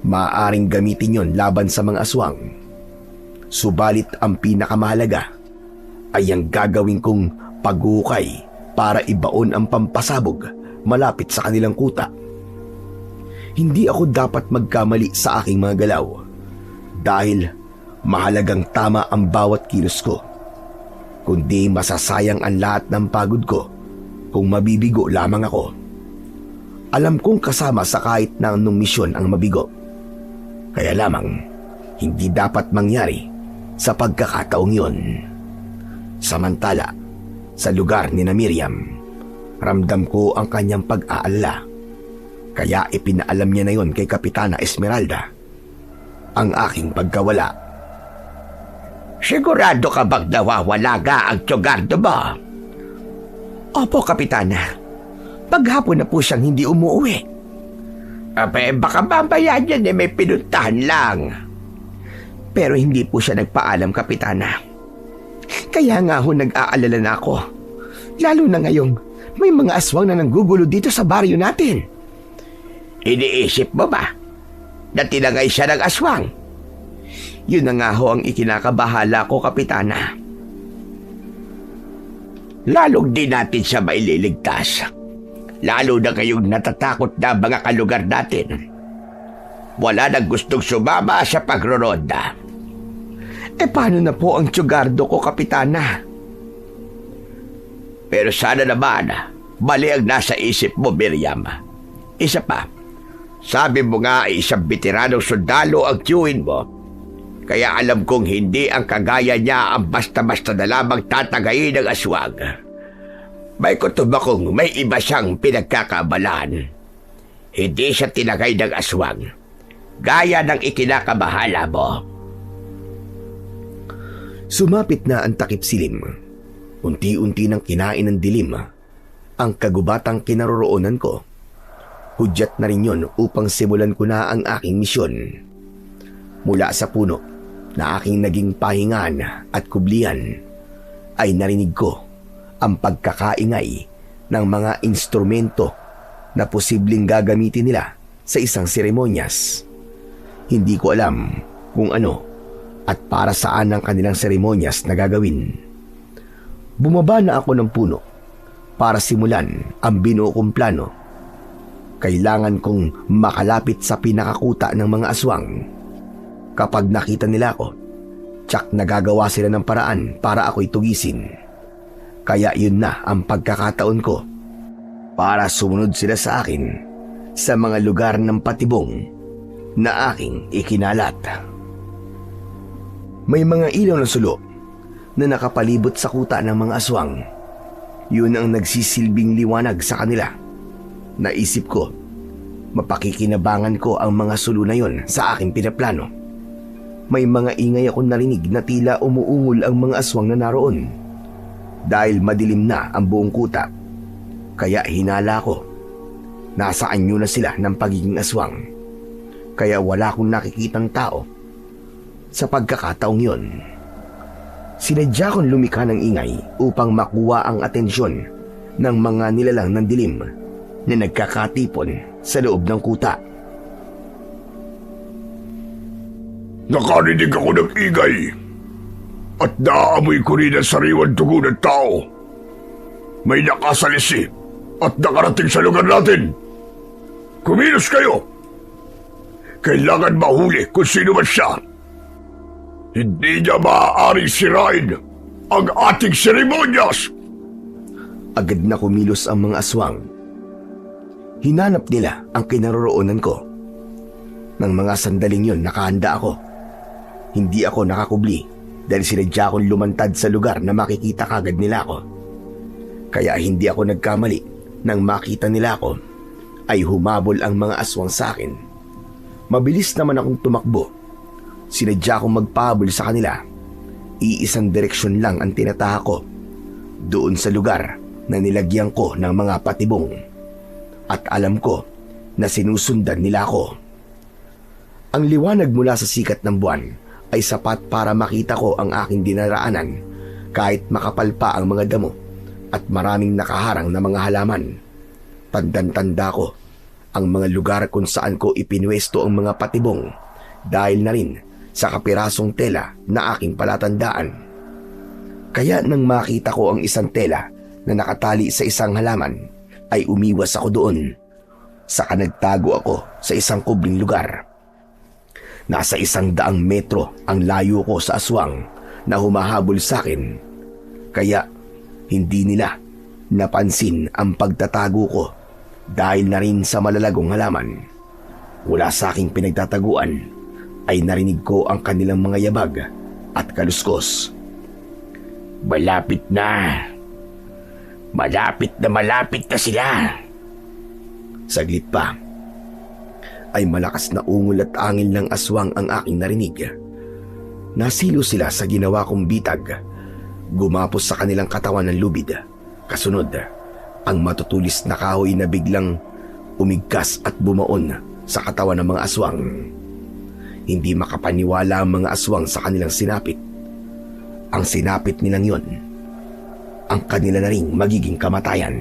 Maaaring gamitin yon laban sa mga aswang. Subalit ang pinakamahalaga ay ang gagawin kong paghukay para ibaon ang pampasabog malapit sa kanilang kuta. Hindi ako dapat magkamali sa aking mga galaw dahil mahalagang tama ang bawat kilos ko. Kundi masasayang ang lahat ng pagod ko kung mabibigo lamang ako. Alam kong kasama sa kahit na anong misyon ang mabigo. Kaya lamang, hindi dapat mangyari sa pagkakataong yun. Samantala, sa lugar ni na Miriam, ramdam ko ang kanyang pag-aalala. Kaya ipinaalam niya na yon kay Kapitana Esmeralda ang aking pagkawala. Sigurado ka bang nawawala ka ang tsugardo mo? Opo, Kapitana. Paghapon na po siyang hindi umuwi. Baka mamaya niyan may pinuntahan lang. Pero hindi po siya nagpaalam, Kapitana. Kaya nga ho nag-aalala na ako. Lalo na ngayong may mga aswang na nanggugulo dito sa baryo natin. Iniisip mo ba na tinangay siya ng aswang? Yun na nga ho ang ikinakabahala ko, Kapitana. Lalong di natin siya maililigtas. Lalo na kayong natatakot na mga kalugar natin. Wala nang gustong sumama sa pagroronda. Paano na po ang tsugardo ko, Kapitana? Pero sana naman, mali ang nasa isip mo, Miriam. Isa pa, sabi mo nga ay isang veteranong sundalo ang tiyuhin mo. Kaya alam kong hindi ang kagaya niya ang basta-basta na lamang tatagayin ng aswang. May kutob akong may iba siyang pinagkakabalaan. Hindi siya tinagay ng aswang, gaya ng ikinakabahala mo. Sumapit na ang takip silim. Unti-unti nang kinain ng dilim ang kagubatang kinaroroonan ko. Hudyat na rin yun upang simulan ko na ang aking misyon. Mula sa puno na aking naging pahingan at kublihan ay narinig ko ang pagkakaingay ng mga instrumento na posibleng gagamitin nila sa isang seremonyas. Hindi ko alam kung ano at para saan ang kanilang seremonyas na gagawin. Bumaba na ako ng puno para simulan ang binuo kong plano. Kailangan kong makalapit sa pinakakuta ng mga aswang. Kapag nakita nila ako, tsak nagagawa sila ng paraan para ako'y tugisin. Kaya yun na ang pagkakataon ko para sumunod sila sa akin sa mga lugar ng patibong na aking ikinalat. May mga ilaw na sulo na nakapalibot sa kuta ng mga aswang. Yun ang nagsisilbing liwanag sa kanila. Naisip ko, mapakikinabangan ko ang mga sulo na yun sa aking pinaplano. May mga ingay akong narinig na tila umuungol ang mga aswang na naroon. Dahil madilim na ang buong kuta, kaya hinala ko. Nasa anyo na sila ng pagiging aswang. Kaya wala akong nakikitang tao. Sa pagkakataong yon, sinadya kong lumikha ng ingay upang makuha ang atensyon ng mga nilalang ng dilim na nagkakatipon sa loob ng kuta. Nakarinig ako ng ingay at naaamoy ko rin ang sariwan dugo ng tao. May nakasalisi at nakarating sa lugar natin. Kumilos kayo! Kailangan mahuli kung sino man siya. Hindi niya maaaring sirain ang ating seremonyas. Agad na kumilos ang mga aswang. Hinanap nila ang kinaroroonan ko. Nang mga sandaling yon nakahanda ako. Hindi ako nakakubli dahil sinadya akong lumantad sa lugar na makikita kagad nila ako. Kaya hindi ako nagkamali nang makita nila ako ay humabol ang mga aswang sa akin. Mabilis naman akong tumakbo. Sinadya akong magpahabol sa kanila. Iisang direksyon lang ang tinataha ko. Doon sa lugar na nilagyan ko ng mga patibong. At alam ko na sinusundan nila ako. Ang liwanag mula sa sikat ng buwan ay sapat para makita ko ang aking dinaraanan kahit makapal pa ang mga damo at maraming nakaharang na mga halaman. Tandang-tanda ko ang mga lugar kung saan ko ipinwesto ang mga patibong dahil na rin sa kapirasong tela na aking palatandaan. Kaya nang makita ko ang isang tela na nakatali sa isang halaman, ay umiwas ako doon. Saka nagtago ako sa isang kubling lugar. Nasa 100 metro ang layo ko sa aswang na humahabol sa akin. Kaya hindi nila napansin ang pagtatago ko Dahil na rin sa malalagong halaman, mula sa aking pinagtataguan ay narinig ko ang kanilang mga yabag at kaluskos. Malapit na. Malapit na sila. Saglit pa ay malakas na ungol at angin ng aswang ang aking narinig. Nasilo sila sa ginawa kong bitag. Gumapos sa kanilang katawan ng lubid. Kasunod, ang matutulis na kahoy na biglang umigkas at bumaon sa katawan ng mga aswang. Hindi makapaniwala ang mga aswang sa kanilang sinapit. Ang sinapit nilang yon, ang kanila na ring magiging kamatayan.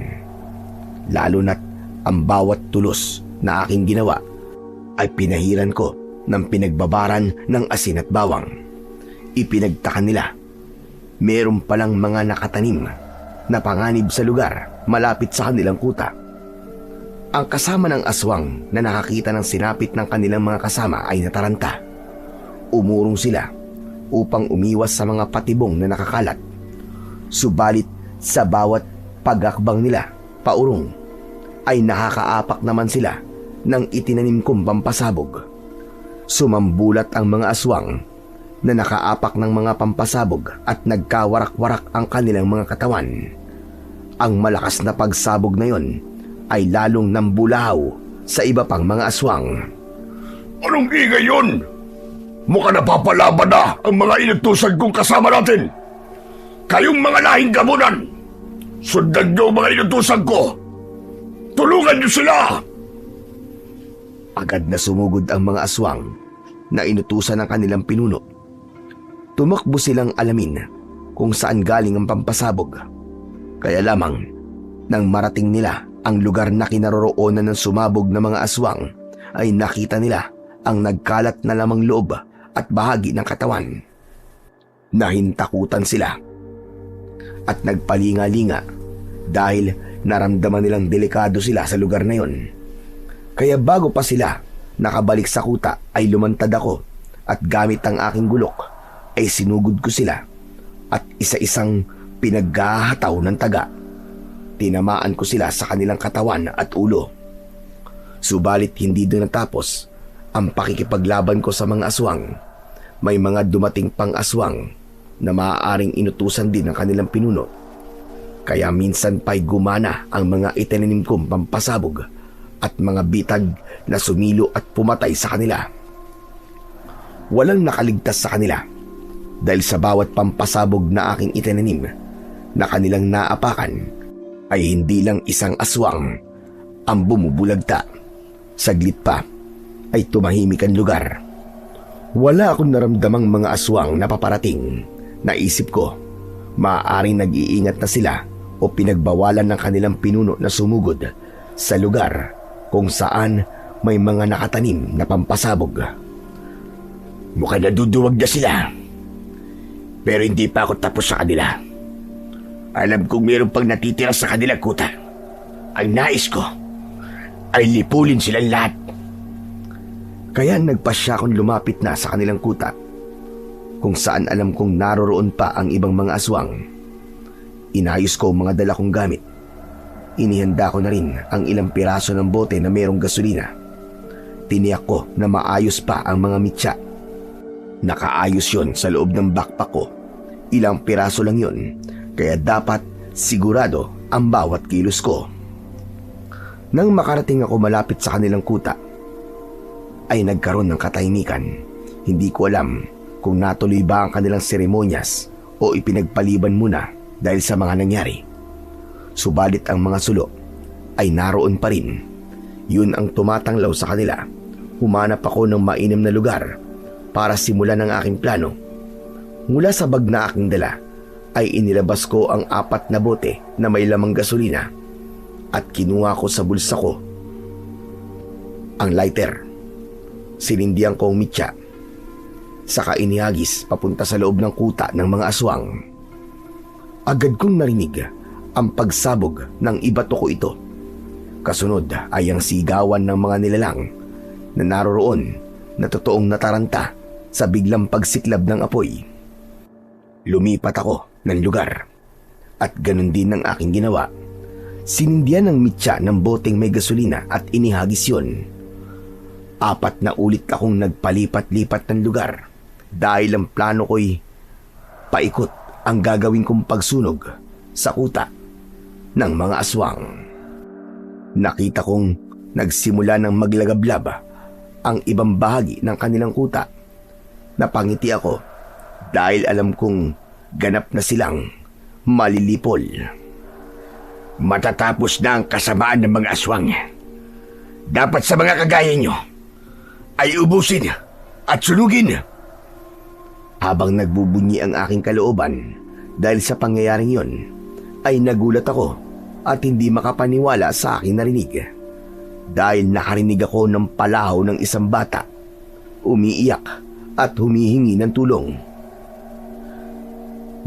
Lalo na't ang bawat tulos na aking ginawa ay pinahiran ko ng pinagbabaran ng asin at bawang. Ipinagtaka nila, meron palang mga nakatanim na panganib sa lugar malapit sa kanilang kuta. Ang kasama ng aswang na nakakita ng sinapit ng kanilang mga kasama ay nataranta. Umurong sila upang umiwas sa mga patibong na nakakalat. Subalit sa bawat pag-akbang nila paurong ay nakakaapak naman sila ng itinanim kong pampasabog. Sumambulat ang mga aswang na nakaapak ng mga pampasabog at nagkawarak-warak ang kanilang mga katawan. Ang malakas na pagsabog na yon ay lalong nambulahaw sa iba pang mga aswang. Anong ingay yun? Mukhang napapalaban na ang mga inutusan kong kasama natin. Kayong mga lahing gamunan, sundan niyo ang mga inutusan ko. Tulungan niyo sila! Agad na sumugod ang mga aswang na inutusan ng kanilang pinuno. Tumakbo silang alamin kung saan galing ang pampasabog. Kaya lamang, nang marating nila ang lugar na kinaroroonan ng sumabog na mga aswang, ay nakita nila ang nagkalat na lamang loob at bahagi ng katawan. Nahintakutan sila at nagpalinga-linga dahil naramdaman nilang delikado sila sa lugar na yon. Kaya bago pa sila nakabalik sa kuta ay lumantad ako at gamit ang aking gulok ay sinugod ko sila at isa-isang pinaghahataw ng taga. Tinamaan ko sila sa kanilang katawan at ulo. Subalit hindi doon natapos ang pakikipaglaban ko sa mga aswang. May mga dumating pang aswang na maaaring inutusan din ng kanilang pinuno. Kaya minsan pa'y gumana ang mga itinanim kong pampasabog at mga bitag na sumilo at pumatay sa kanila. Walang nakaligtas sa kanila dahil sa bawat pampasabog na aking itinanim na kanilang naapakan ay hindi lang isang aswang ang bumubulagta. Saglit pa ay tumahimik ang lugar. Wala akong naramdamang mga aswang na paparating. Naisip ko, maaaring nag-iingat na sila o pinagbawalan ng kanilang pinuno na sumugod sa lugar kung saan may mga nakatanim na pampasabog. Mukhang naduduwag na sila. Pero hindi pa ako tapos sa kanila. Alam kong mayroon pang natitira sa kanilang kuta. Ang nais ko ay lipulin silang lahat. Kaya nagpasya akong lumapit na sa kanilang kuta, kung saan alam kong naroroon pa ang ibang mga aswang. Inayos ko ang mga dala kong gamit. Inihanda ko na rin ang ilang piraso ng bote na mayroong gasolina. Tiniyak ko na maayos pa ang mga mitya. Nakaayos yon sa loob ng backpack ko. Ilang piraso lang yon, kaya dapat sigurado ang bawat kilos ko. Nang makarating ako malapit sa kanilang kuta, ay nagkaroon ng katahimikan. Hindi ko alam kung natuloy ba ang kanilang seremonyas o ipinagpaliban muna dahil sa mga nangyari. Subalit ang mga sulo ay naroon pa rin. Yun ang tumatanglaw sa kanila. Humanap ako ng mainam na lugar para simulan ang aking plano. Mula sa bag na aking dala ay inilabas ko ang 4 na bote na may lamang gasolina at kinuha ko sa bulsa ko ang lighter. Sinindihan ko ang mitya, saka inihagis papunta sa loob ng kuta ng mga aswang. Agad kong narinig ang pagsabog ng ibato ko ito. Kasunod ay ang sigawan ng mga nilalang na naroroon na totoong nataranta sa biglang pagsiklab ng apoy. Lumipat ako ng lugar at ganun din ang aking ginawa. Sinindihan ng mitya ng boteng may gasolina at inihagis yun. 4 na ulit akong nagpalipat-lipat ng lugar dahil ang plano ko'y paikot ang gagawin kong pagsunog sa kuta ng mga aswang. Nakita kong nagsimula ng maglagablab ang ibang bahagi ng kanilang kuta. Napangiti ako dahil alam kong ganap na silang malilipol. Matatapos na ang kasamaan ng mga aswang. Dapat sa mga kagaya nyo ay ubusin at sunugin. Habang nagbubunyi ang aking kalooban dahil sa pangyayaring yon, ay nagulat ako at hindi makapaniwala sa aking narinig. Dahil nakarinig ako ng palahaw ng isang bata, umiiyak at humihingi ng tulong.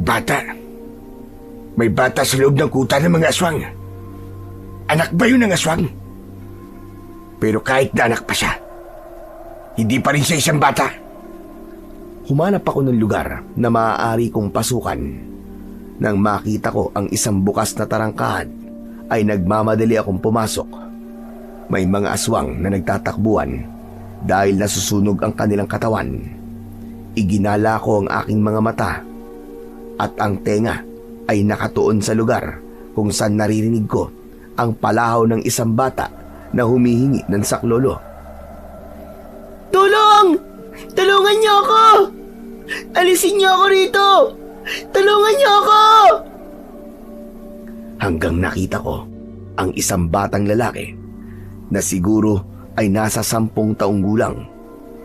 Bata? May bata sa loob ng kuta ng mga aswang. Anak ba yun ng aswang? Pero kahit na anak pa siya, hindi pa rin siya isang bata. Humanap ako ng lugar na maaari kong pasukan. Nang makita ko ang isang bukas na tarangkahan, ay nagmamadali akong pumasok. May mga aswang na nagtatakbuhan dahil nasusunog ang kanilang katawan. Iginala ko ang aking mga mata at ang tenga ay nakatuon sa lugar kung saan naririnig ko ang palahaw ng isang bata na humihingi ng saklolo. Tulong! Tulungan niyo ako! Alisin niyo ako rito! Tulungan niyo ako! Hanggang nakita ko ang isang batang lalaki na siguro ay nasa 10 taong gulang.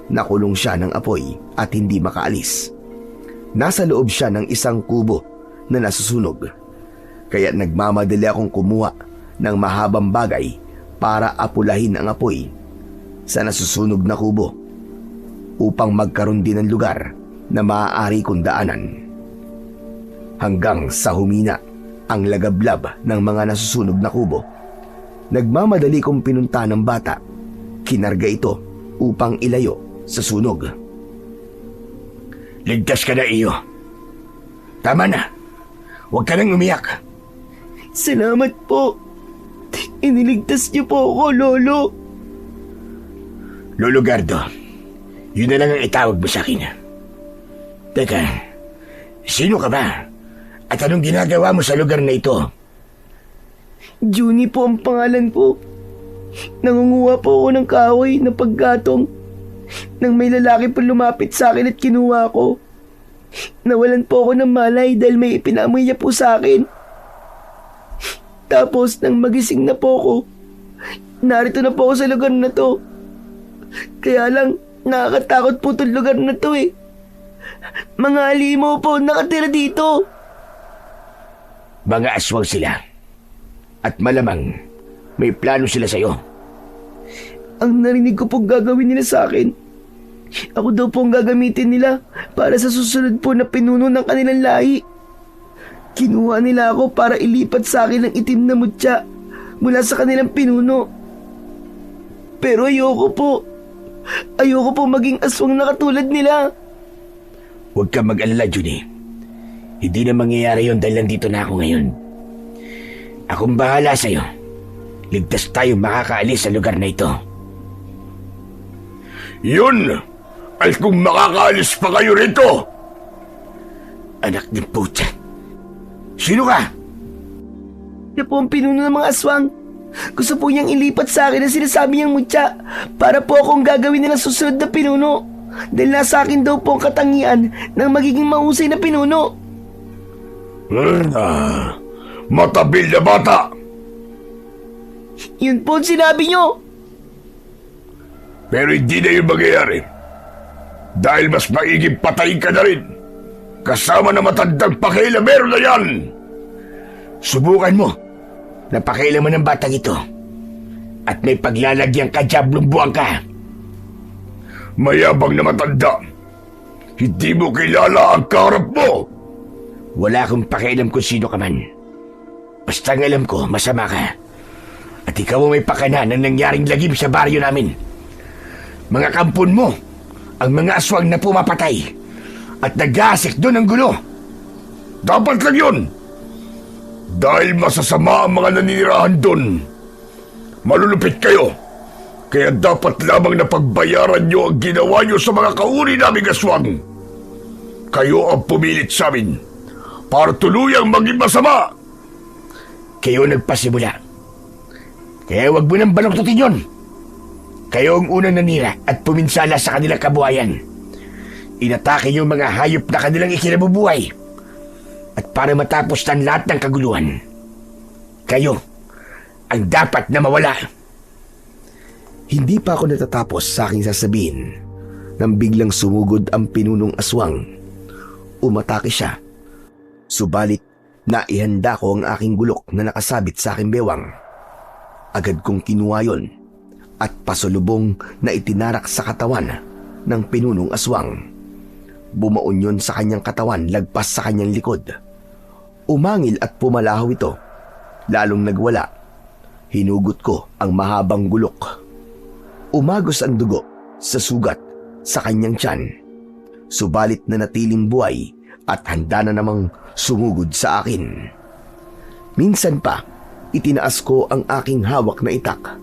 Nakulong siya ng apoy at hindi makaalis. Nasa loob siya ng isang kubo na nasusunog. Kaya nagmamadali akong kumuha ng mahabang bagay para apulahin ang apoy sa nasusunog na kubo upang magkaroon din ng lugar na maaari kong daanan. Hanggang sa humina ang lagablab ng mga nasusunog na kubo, nagmamadali kong pinunta ng bata. Kinarga ito upang ilayo sa sunog. Ligtas ka na, iyo. Tama na. Huwag ka nang umiyak. Salamat po. Iniligtas niyo po ako, Lolo. Lolo Gardo, yun na lang ang itawag mo sa akin. Teka, sino ka ba? At anong ginagawa mo sa lugar na ito? Juni po ang pangalan ko. Nangunguha po ako ng kahoy na paggatong. Nang may lalaki po lumapit sa akin at kinuha ko. Nawalan po ako ng malay dahil may ipinamoy niya po sa akin. Tapos nang magising na po ako, narito na po ako sa lugar na to. Kaya lang, nakakatakot po itong lugar na to eh. Mga halimaw po nakatira dito. Mga aswang sila. At malamang may plano sila sa'yo. Ang narinig ko pong gagawin nila sa akin, ako daw po ang gagamitin nila para sa susunod po na pinuno ng kanilang lahi. Kinuha nila ako para ilipat sa akin ang itim na mutya mula sa kanilang pinuno. Pero ayoko po. Ayoko po maging aswang na katulad nila. Huwag ka mag-alala, Junie. Hindi na mangyayari yun dahil nandito na ako ngayon. Akong bahala sa'yo. Ligtas tayo makakaalis sa lugar na ito. Yun! Ay kung makakaalis pa kayo rito! Anak ng puta. Sino ka? Siya po ang pinuno ng mga aswang. Gusto po niyang ilipat sa akin ang sinasabi niyang mutya para po akong gagawin nilang susunod na pinuno. Dahil nasa akin daw po ang katangian ng magiging mahusay na pinuno. Matabil na bata! Yun po ang sinabi niyo. Pero hindi na yung mangyayari. Dahil mas maiging patayin ka na rin. Kasama na matandang pakialamero na yan! Subukan mo na pakialaman ng batang ito. At may paglalagyan ka, diablong buwang ka. Mayabang na matanda. Hindi mo kilala ang kaharap mo. Wala akong pakialam kung sino ka man. Basta ang alam ko, masama ka. At ikaw ang may pakana ng nangyaring lagim sa baryo namin. Mga kampon mo, ang mga aswang na pumapatay at nag-aasik doon ang gulo. Dapat lang yun. Dahil masasama ang mga naninirahan doon. Malulupit kayo. Kaya dapat lamang na pagbayaran nyo ang ginawa nyo sa mga kauri naming aswang. Kayo ang pumilit sa amin para tuluyang maging masama. Kayo nagpasimula. Kaya wag mo nang baluktutin yun. Kayo ang unang nanira at puminsala sa kanilang kabuhayan. Inatake yung mga hayop na kanilang ikinabubuhay. At para matapos ng lahat ng kaguluhan, kayo ang dapat na mawala. Hindi pa ako natatapos sa aking sasabihin nang biglang sumugod ang pinunong aswang. Umatake siya. Subalit, naihanda ko ang aking gulok na nakasabit sa aking bewang. Agad kong kinuha yon at pasulubong na itinarak sa katawan ng pinunong aswang. Bumaon yon sa kanyang katawan lagpas sa kanyang likod. Umangil at pumalahaw ito. Lalong nagwala. Hinugot ko ang mahabang gulok. Umagos ang dugo sa sugat sa kanyang tiyan. Subalit na natiling buhay at handa na namang sumugod sa akin. Minsan pa, itinaas ko ang aking hawak na itak.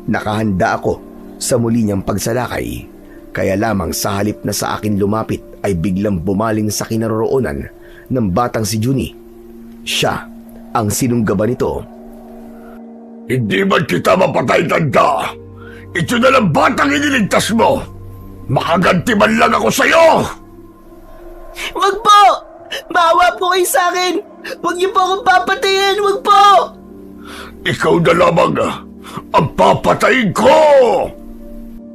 Nakahanda ako sa muli niyang pagsalakay, kaya lamang sa halip na sa akin lumapit ay biglang bumaling sa kinaroroonan ng batang si Juni. Siya ang sinunggaban nito. Hindi man kita mapatay, tanda. Ito na lang batang iniligtas mo. Makaganti man lang ako sa'yo. Wag po! Maawa po kayo sa akin! Wag niyo po akong papatayin! Wag po! Ikaw na lamang ang papatayin ko!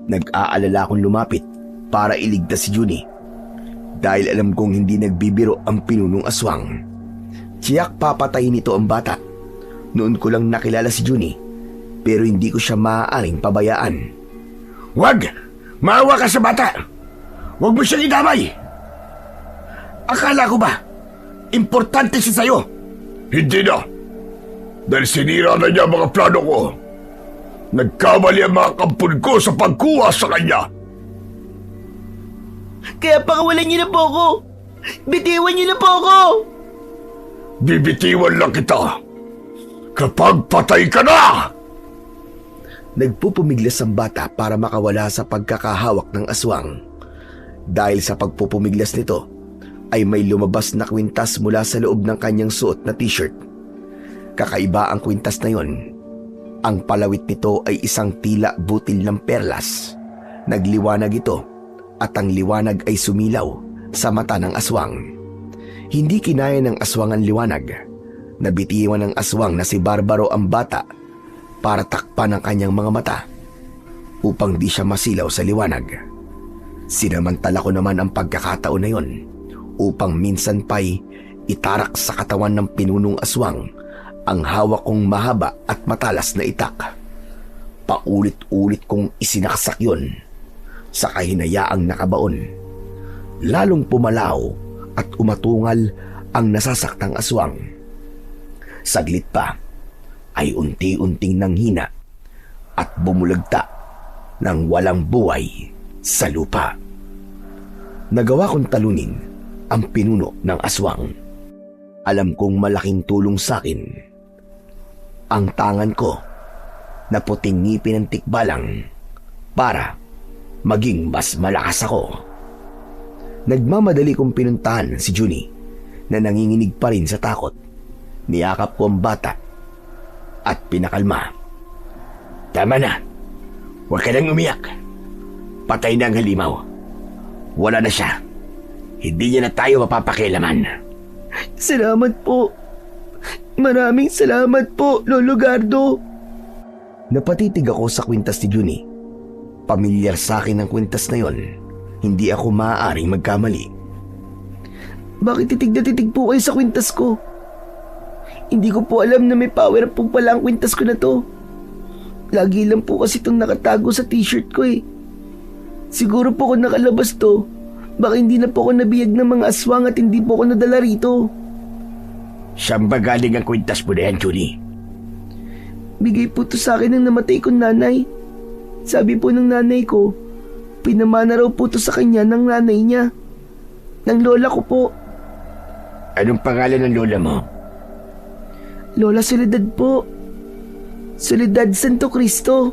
Nag-aalala akong lumapit para iligtas si Juni. Dahil alam kong hindi nagbibiro ang pinunong aswang. Tiyak papatayin nito ang bata. Noon ko lang nakilala si Juni, pero hindi ko siya maaaring pabayaan. Wag! Maawa ka sa bata! Wag mo siyang idamay! Akala ko ba, importante siya sa'yo? Hindi na. Dahil sinira na niya ang mga plano ko. Nagkamali ang mga kampun ko sa pagkuha sa kanya. Kaya pakawalan niyo na po ako! Bitiwan niyo na po ako! Bibitiwan lang kita kapag patay ka na! Nagpupumiglas ang bata para makawala sa pagkakahawak ng aswang. Dahil sa pagpupumiglas nito, ay may lumabas na kwintas mula sa loob ng kanyang suot na t-shirt. Kakaiba ang kwintas na yon. Ang palawit nito ay isang tila butil ng perlas. Nagliwanag ito at ang liwanag ay sumilaw sa mata ng aswang. Hindi kinaya ng aswang ang liwanag. Nabitiwan ng aswang na si Barbaro ang bata para takpan ang kanyang mga mata upang di siya masilaw sa liwanag. Sinamantala ko naman ang pagkakataon na yon upang minsan pa'y itarak sa katawan ng pinunong aswang ang hawak kong mahaba at matalas na itak. Paulit-ulit kong isinaksak yon sa kahinayaang nakabaon. Lalong pumalaw at umatungal ang nasasaktang aswang. Saglit pa ay unti-unting nanghina at bumulagta ng walang buhay sa lupa. Nagawa kong talunin ang pinuno ng aswang. Alam kong malaking tulong sa akin ang tangan ko na puting ngipin ng tikbalang para maging mas malakas ako. Nagmamadali kong pinuntahan si Juni na nanginginig pa rin sa takot. Niyakap ko ang bata at pinakalma. Tama na. Huwag ka nang umiyak. Patay na ang halimaw. Wala na siya. Hindi niya na tayo mapapakialaman. Salamat po. Maraming salamat po, Lolo Gardo. Napatitig ako sa kwintas ni Juni. Pamilyar sa akin ang kwintas na yon. Hindi ako maaaring magkamali. Bakit titig na titig po kayo sa kwintas ko? Hindi ko po alam na may power po pala ang kwintas ko na to. Lagi lang po kasi itong nakatago sa t-shirt ko eh. Siguro po kung nakalabas to, baka hindi na po ako nabiyag ng mga aswang at hindi po ako nadala rito. Saan ba galing ang kwintas mo na yan, Juni? Bigay po to sa akin ng namatay kong nanay. Sabi po ng nanay ko, pinamana raw po to sa kanya ng nanay niya. Ng lola ko po. Anong pangalan ng lola mo? Lola Soledad po. Soledad Santo Cristo.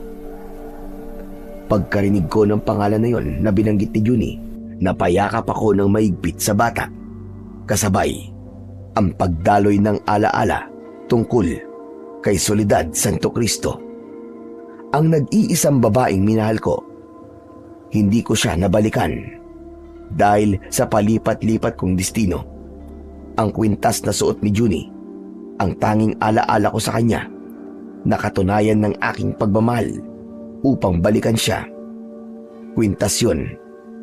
Pagkarinig ko ng pangalan na yon na binanggit ni Juni, napayakap ako ng maigpit sa bata. Kasabay, ang pagdaloy ng alaala tungkol kay Soledad Santo Cristo. Ang nag-iisang babaeng minahal ko, hindi ko siya nabalikan dahil sa palipat-lipat kong destino. Ang kwintas na suot ni Juni, ang tanging alaala ko sa kanya, nakatunayan ng aking pagmamahal upang balikan siya. Kwintas yun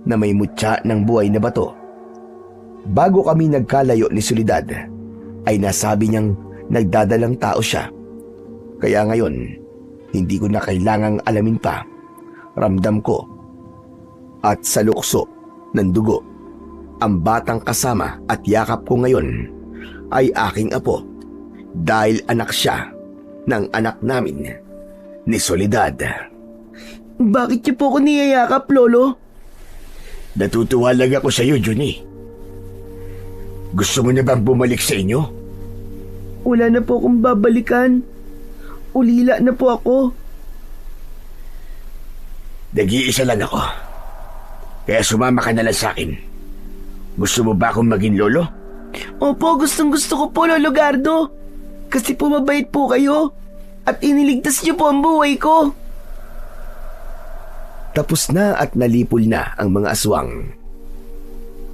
na may mutya ng buhay na bato. Bago kami nagkalayo ni Soledad, ay nasabi niyang nagdadalang tao siya. Kaya ngayon, hindi ko na kailangang alamin pa. Ramdam ko at sa lukso ng dugo, ang batang kasama at yakap ko ngayon ay aking apo dahil anak siya ng anak namin ni Soledad. Bakit niyo po ako niyayakap, Lolo? Natutuwa lang ako sa iyo, Juni. Gusto mo na bang bumalik sa inyo? Wala na po akong babalikan. Ulila na po ako. Nag-iisa lang ako. Kaya sumama ka na lang sa akin. Gusto mo ba akong maging lolo? Opo, gustong gusto ko po, Lolo Gardo. Kasi po mabait po kayo. At iniligtas niyo po ang buhay ko. Tapos na at nalipol na ang mga aswang.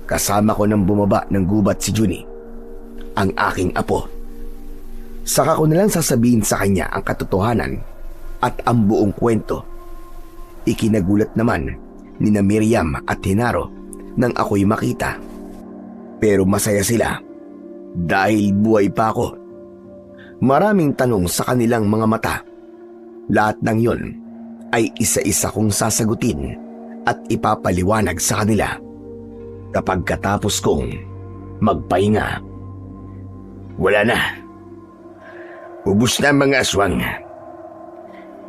Kasama ko nang bumaba ng gubat si Juni, ang aking apo. Saka ko nalang sasabihin sa kanya ang katotohanan at ang buong kwento. Ikinagulat naman ni na Miriam at Hinaro nang ako'y makita. Pero masaya sila dahil buhay pa ako. Maraming tanong sa kanilang mga mata. Lahat ng yon ay isa-isa kong sasagutin at ipapaliwanag sa kanila kapag katapos kong magpahinga. Wala na. Ubus na ang mga aswang.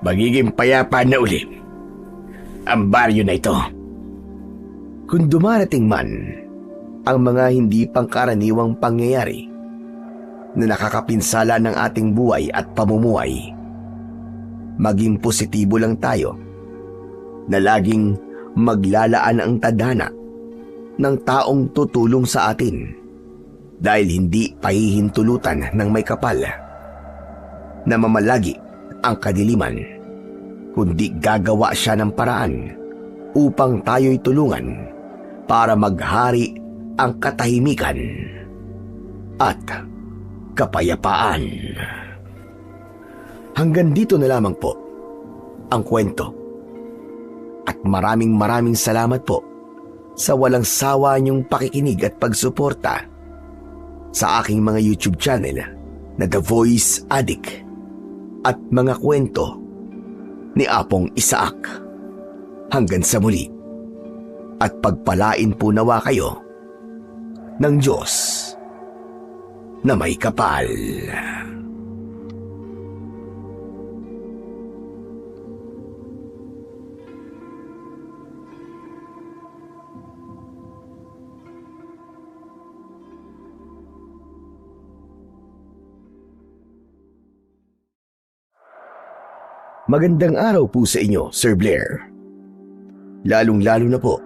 Magiging payapa na uli ang baryo na ito. Kung dumarating man ang mga hindi pangkaraniwang pangyayari na nakakapinsala ng ating buhay at pamumuhay, maging positibo lang tayo na laging maglalaan ang tadhana ng taong tutulong sa atin dahil hindi pahihintulutan ng may kapal na mamalagi ang kadiliman, kundi gagawa siya ng paraan upang tayo'y tulungan para maghari ang katahimikan at kapayapaan. Hanggang dito na lamang po ang kwento. At maraming salamat po sa walang sawa niyong pakikinig at pagsuporta sa aking mga YouTube channel na The Voice Addict at mga kwento ni Apong Isaac. Hanggang sa muli, at pagpalain po nawa kayo ng Diyos na may kapal. Magandang araw po sa inyo, Sir Blair. Lalong-lalo na po